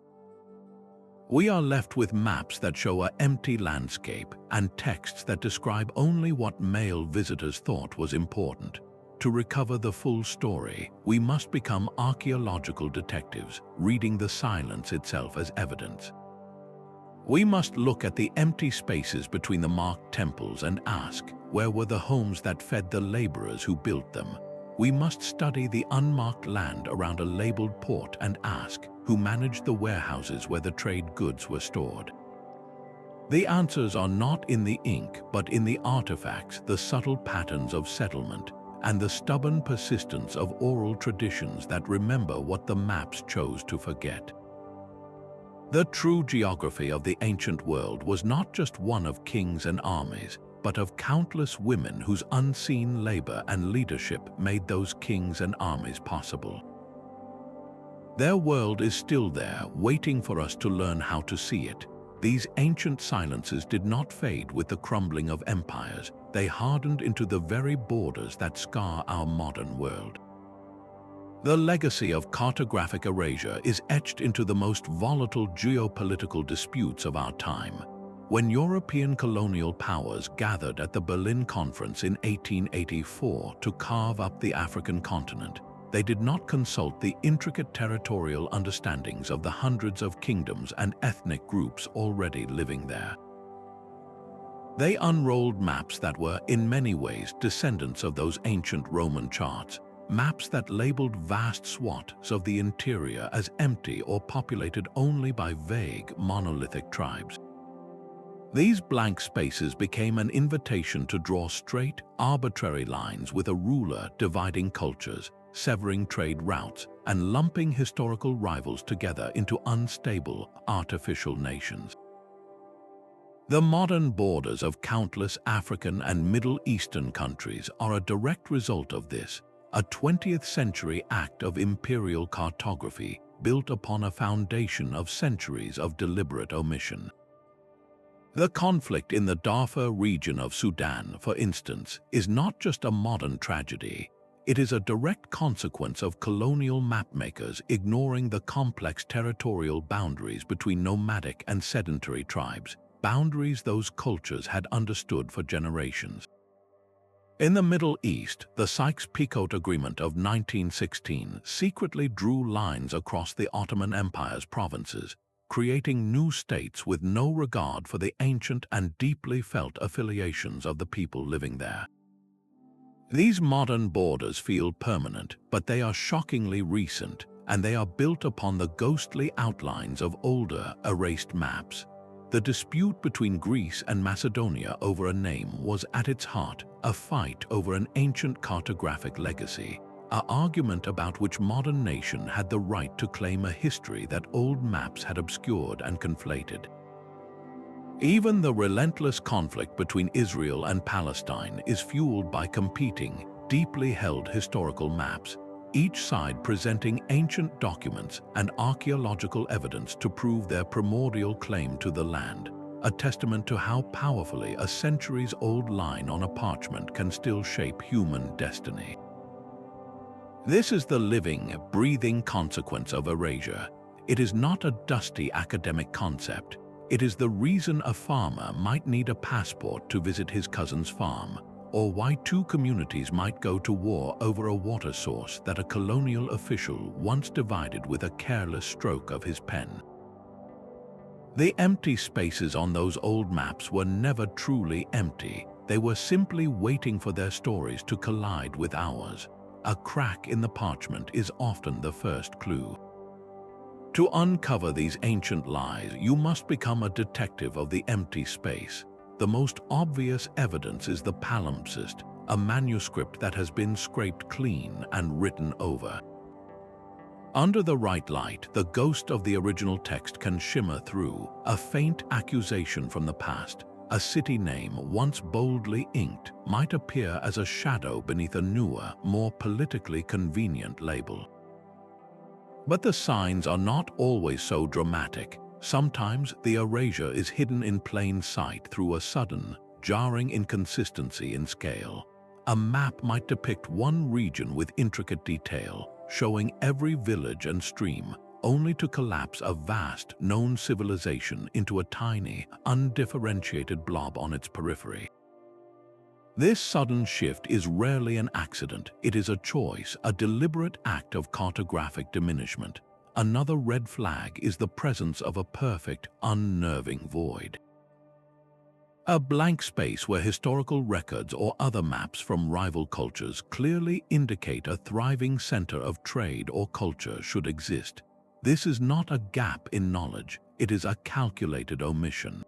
We are left with maps that show an empty landscape and texts that describe only what male visitors thought was important. To recover the full story, we must become archaeological detectives, reading the silence itself as evidence. We must look at the empty spaces between the marked temples and ask, where were the homes that fed the laborers who built them? We must study the unmarked land around a labeled port and ask, who managed the warehouses where the trade goods were stored? The answers are not in the ink, but in the artifacts, the subtle patterns of settlement, and the stubborn persistence of oral traditions that remember what the maps chose to forget. The true geography of the ancient world was not just one of kings and armies, but of countless women whose unseen labor and leadership made those kings and armies possible. Their world is still there, waiting for us to learn how to see it. These ancient silences did not fade with the crumbling of empires. They hardened into the very borders that scar our modern world. The legacy of cartographic erasure is etched into the most volatile geopolitical disputes of our time. When European colonial powers gathered at the Berlin Conference in 1884 to carve up the African continent, they did not consult the intricate territorial understandings of the hundreds of kingdoms and ethnic groups already living there. They unrolled maps that were, in many ways, descendants of those ancient Roman charts, maps that labeled vast swaths of the interior as empty or populated only by vague, monolithic tribes. These blank spaces became an invitation to draw straight, arbitrary lines with a ruler dividing cultures, severing trade routes, and lumping historical rivals together into unstable, artificial nations. The modern borders of countless African and Middle Eastern countries are a direct result of this, a 20th century act of imperial cartography built upon a foundation of centuries of deliberate omission. The conflict in the Darfur region of Sudan, for instance, is not just a modern tragedy. It is a direct consequence of colonial mapmakers ignoring the complex territorial boundaries between nomadic and sedentary tribes, boundaries those cultures had understood for generations. In the Middle East, the Sykes-Picot Agreement of 1916 secretly drew lines across the Ottoman Empire's provinces, creating new states with no regard for the ancient and deeply felt affiliations of the people living there. These modern borders feel permanent, but they are shockingly recent, and they are built upon the ghostly outlines of older, erased maps. The dispute between Greece and Macedonia over a name was at its heart a fight over an ancient cartographic legacy, an argument about which modern nation had the right to claim a history that old maps had obscured and conflated. Even the relentless conflict between Israel and Palestine is fueled by competing, deeply held historical maps, each side presenting ancient documents and archaeological evidence to prove their primordial claim to the land, a testament to how powerfully a centuries-old line on a parchment can still shape human destiny. This is the living, breathing consequence of erasure. It is not a dusty academic concept. It is the reason a farmer might need a passport to visit his cousin's farm, or why two communities might go to war over a water source that a colonial official once divided with a careless stroke of his pen. The empty spaces on those old maps were never truly empty. They were simply waiting for their stories to collide with ours. A crack in the parchment is often the first clue. To uncover these ancient lies, you must become a detective of the empty space. The most obvious evidence is the palimpsest, a manuscript that has been scraped clean and written over. Under the right light, the ghost of the original text can shimmer through, a faint accusation from the past. A city name once boldly inked might appear as a shadow beneath a newer, more politically convenient label. But the signs are not always so dramatic. Sometimes the erasure is hidden in plain sight through a sudden, jarring inconsistency in scale. A map might depict one region with intricate detail, showing every village and stream, only to collapse a vast, known civilization into a tiny, undifferentiated blob on its periphery. This sudden shift is rarely an accident. It is a choice, a deliberate act of cartographic diminishment, another red flag is the presence of a perfect, unnerving void. A blank space where historical records or other maps from rival cultures clearly indicate a thriving center of trade or culture should exist. This is not a gap in knowledge, it is a calculated omission.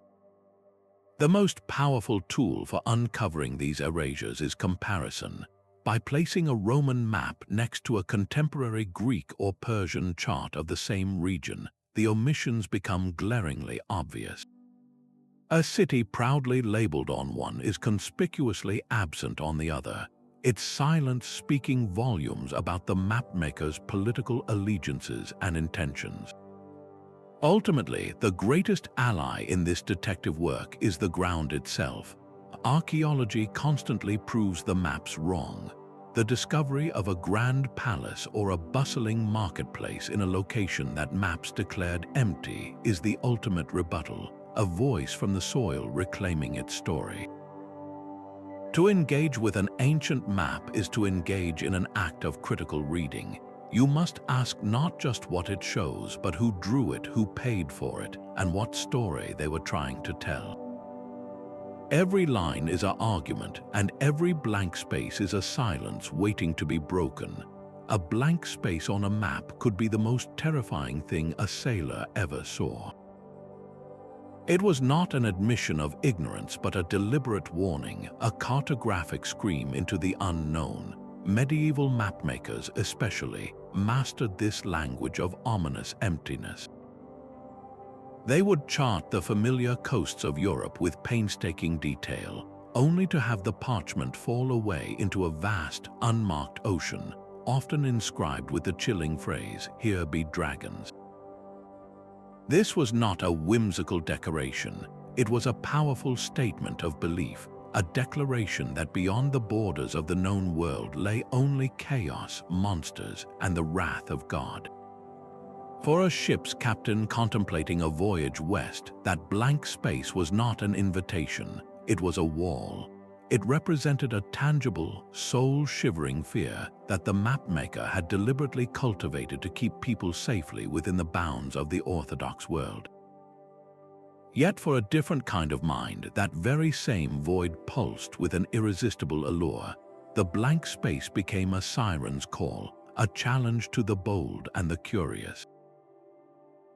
The most powerful tool for uncovering these erasures is comparison. By placing a Roman map next to a contemporary Greek or Persian chart of the same region, the omissions become glaringly obvious. A city proudly labeled on one is conspicuously absent on the other, its silence speaking volumes about the mapmaker's political allegiances and intentions. Ultimately, the greatest ally in this detective work is the ground itself. Archaeology constantly proves the maps wrong. The discovery of a grand palace or a bustling marketplace in a location that maps declared empty is the ultimate rebuttal, a voice from the soil reclaiming its story. To engage with an ancient map is to engage in an act of critical reading. You must ask not just what it shows, but who drew it, who paid for it, and what story they were trying to tell. Every line is an argument, and every blank space is a silence waiting to be broken. A blank space on a map could be the most terrifying thing a sailor ever saw. It was not an admission of ignorance, but a deliberate warning, a cartographic scream into the unknown. Medieval mapmakers, especially, mastered this language of ominous emptiness. They would chart the familiar coasts of Europe with painstaking detail, only to have the parchment fall away into a vast, unmarked ocean, often inscribed with the chilling phrase, "Here be dragons." This was not a whimsical decoration. It was a powerful statement of belief, a declaration that beyond the borders of the known world lay only chaos, monsters, and the wrath of God. For a ship's captain contemplating a voyage west, that blank space was not an invitation, it was a wall. It represented a tangible, soul-shivering fear that the mapmaker had deliberately cultivated to keep people safely within the bounds of the orthodox world. Yet for a different kind of mind, that very same void pulsed with an irresistible allure. The blank space became a siren's call, a challenge to the bold and the curious.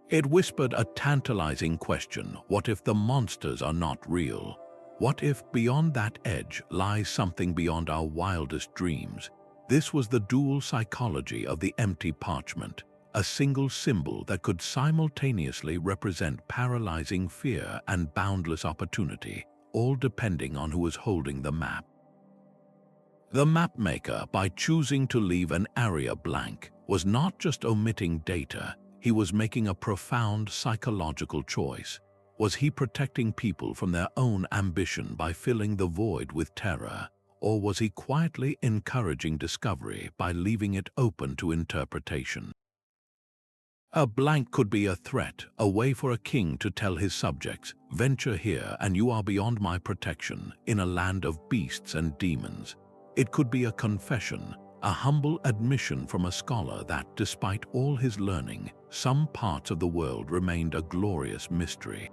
It whispered a tantalizing question: what if the monsters are not real? What if beyond that edge lies something beyond our wildest dreams? This was the dual psychology of the empty parchment, a single symbol that could simultaneously represent paralyzing fear and boundless opportunity, all depending on who was holding the map. The mapmaker, by choosing to leave an area blank, was not just omitting data, he was making a profound psychological choice. Was he protecting people from their own ambition by filling the void with terror, or was he quietly encouraging discovery by leaving it open to interpretation? A blank could be a threat, a way for a king to tell his subjects, "Venture here and you are beyond my protection, in a land of beasts and demons." It could be a confession, a humble admission from a scholar that, despite all his learning, some parts of the world remained a glorious mystery.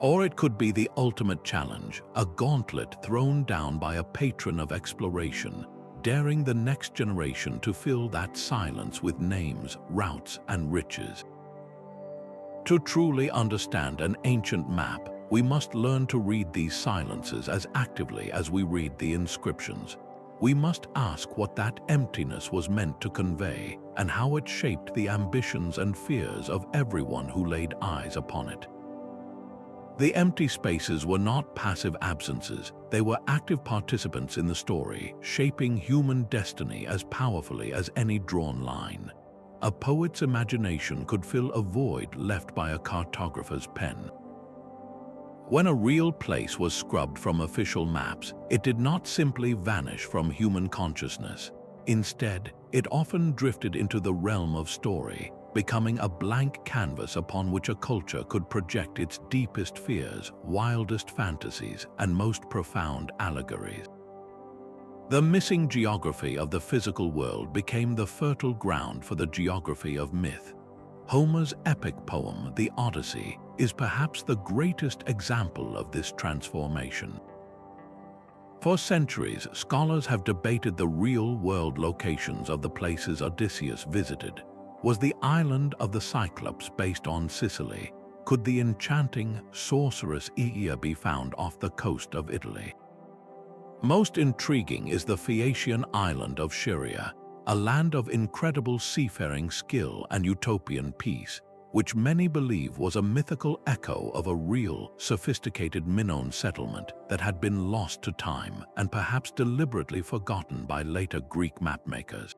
Or it could be the ultimate challenge, a gauntlet thrown down by a patron of exploration, daring the next generation to fill that silence with names, routes, and riches. To truly understand an ancient map, we must learn to read these silences as actively as we read the inscriptions. We must ask what that emptiness was meant to convey and how it shaped the ambitions and fears of everyone who laid eyes upon it. The empty spaces were not passive absences, they were active participants in the story, shaping human destiny as powerfully as any drawn line. A poet's imagination could fill a void left by a cartographer's pen. When a real place was scrubbed from official maps, it did not simply vanish from human consciousness. Instead, it often drifted into the realm of story, becoming a blank canvas upon which a culture could project its deepest fears, wildest fantasies, and most profound allegories. The missing geography of the physical world became the fertile ground for the geography of myth. Homer's epic poem, The Odyssey, is perhaps the greatest example of this transformation. For centuries, scholars have debated the real-world locations of the places Odysseus visited. Was the island of the Cyclops based on Sicily? Could the enchanting, sorcerous Aea be found off the coast of Italy? Most intriguing is the Phaeacian island of Scheria, a land of incredible seafaring skill and utopian peace, which many believe was a mythical echo of a real, sophisticated Minoan settlement that had been lost to time and perhaps deliberately forgotten by later Greek mapmakers.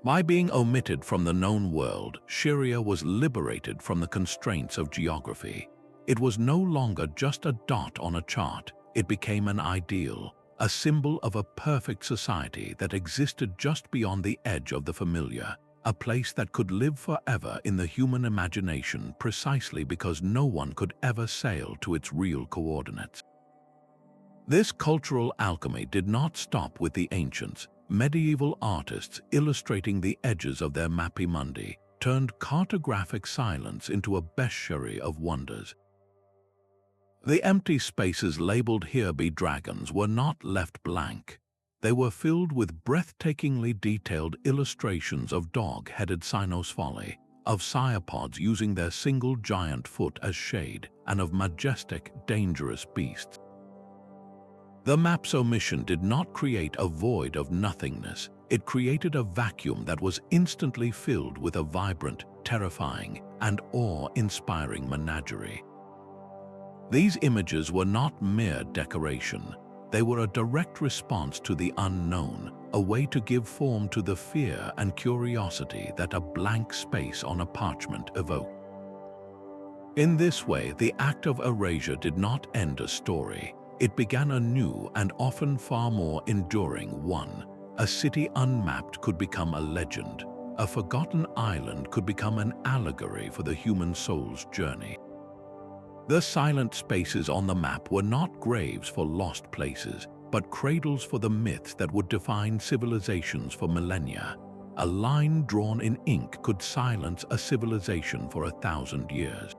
By being omitted from the known world, Scheria was liberated from the constraints of geography. It was no longer just a dot on a chart. It became an ideal, a symbol of a perfect society that existed just beyond the edge of the familiar, a place that could live forever in the human imagination precisely because no one could ever sail to its real coordinates. This cultural alchemy did not stop with the ancients. Medieval artists illustrating the edges of their mappamundi turned cartographic silence into a bestiary of wonders. The empty spaces labeled "Here be dragons" were not left blank. They were filled with breathtakingly detailed illustrations of dog-headed cynosphali, of cyopods using their single giant foot as shade, and of majestic, dangerous beasts. The map's omission did not create a void of nothingness. It created a vacuum that was instantly filled with a vibrant, terrifying, and awe-inspiring menagerie. These images were not mere decoration. They were a direct response to the unknown, a way to give form to the fear and curiosity that a blank space on a parchment evoked. In this way, the act of erasure did not end a story. It began a new and often far more enduring one. A city unmapped could become a legend. A forgotten island could become an allegory for the human soul's journey. The silent spaces on the map were not graves for lost places, but cradles for the myths that would define civilizations for millennia. A line drawn in ink could silence a civilization for 1,000 years.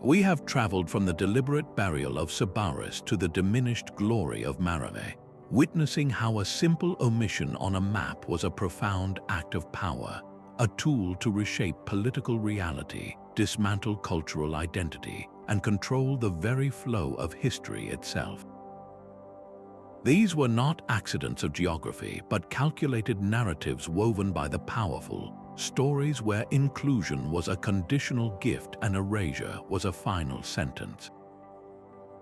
We have traveled from the deliberate burial of Sybaris to the diminished glory of Meroë, witnessing how a simple omission on a map was a profound act of power, a tool to reshape political reality, dismantle cultural identity, and control the very flow of history itself. These were not accidents of geography, but calculated narratives woven by the powerful, stories where inclusion was a conditional gift and erasure was a final sentence.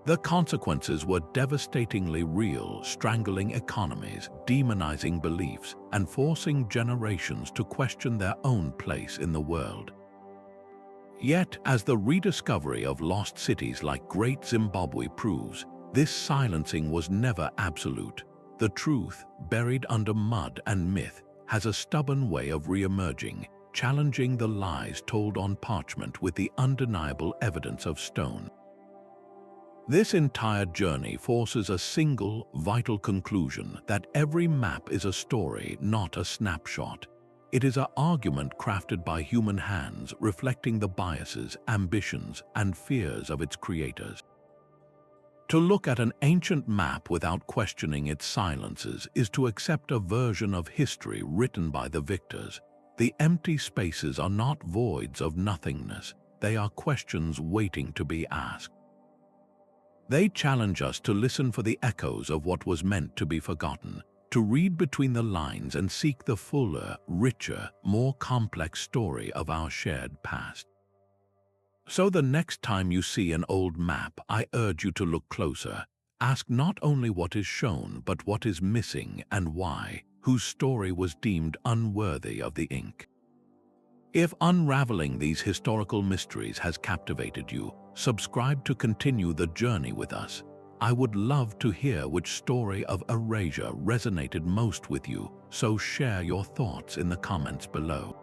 The consequences were devastatingly real, strangling economies, demonizing beliefs, and forcing generations to question their own place in the world. Yet, as the rediscovery of lost cities like Great Zimbabwe proves, this silencing was never absolute. The truth, buried under mud and myth, has a stubborn way of re-emerging, challenging the lies told on parchment with the undeniable evidence of stone. This entire journey forces a single, vital conclusion that every map is a story, not a snapshot. It is an argument crafted by human hands, reflecting the biases, ambitions, and fears of its creators. To look at an ancient map without questioning its silences is to accept a version of history written by the victors. The empty spaces are not voids of nothingness, they are questions waiting to be asked. They challenge us to listen for the echoes of what was meant to be forgotten, to read between the lines and seek the fuller, richer, more complex story of our shared past. So the next time you see an old map, I urge you to look closer. Ask not only what is shown, but what is missing and why, whose story was deemed unworthy of the ink. If unraveling these historical mysteries has captivated you, subscribe to continue the journey with us. I would love to hear which story of erasure resonated most with you, so share your thoughts in the comments below.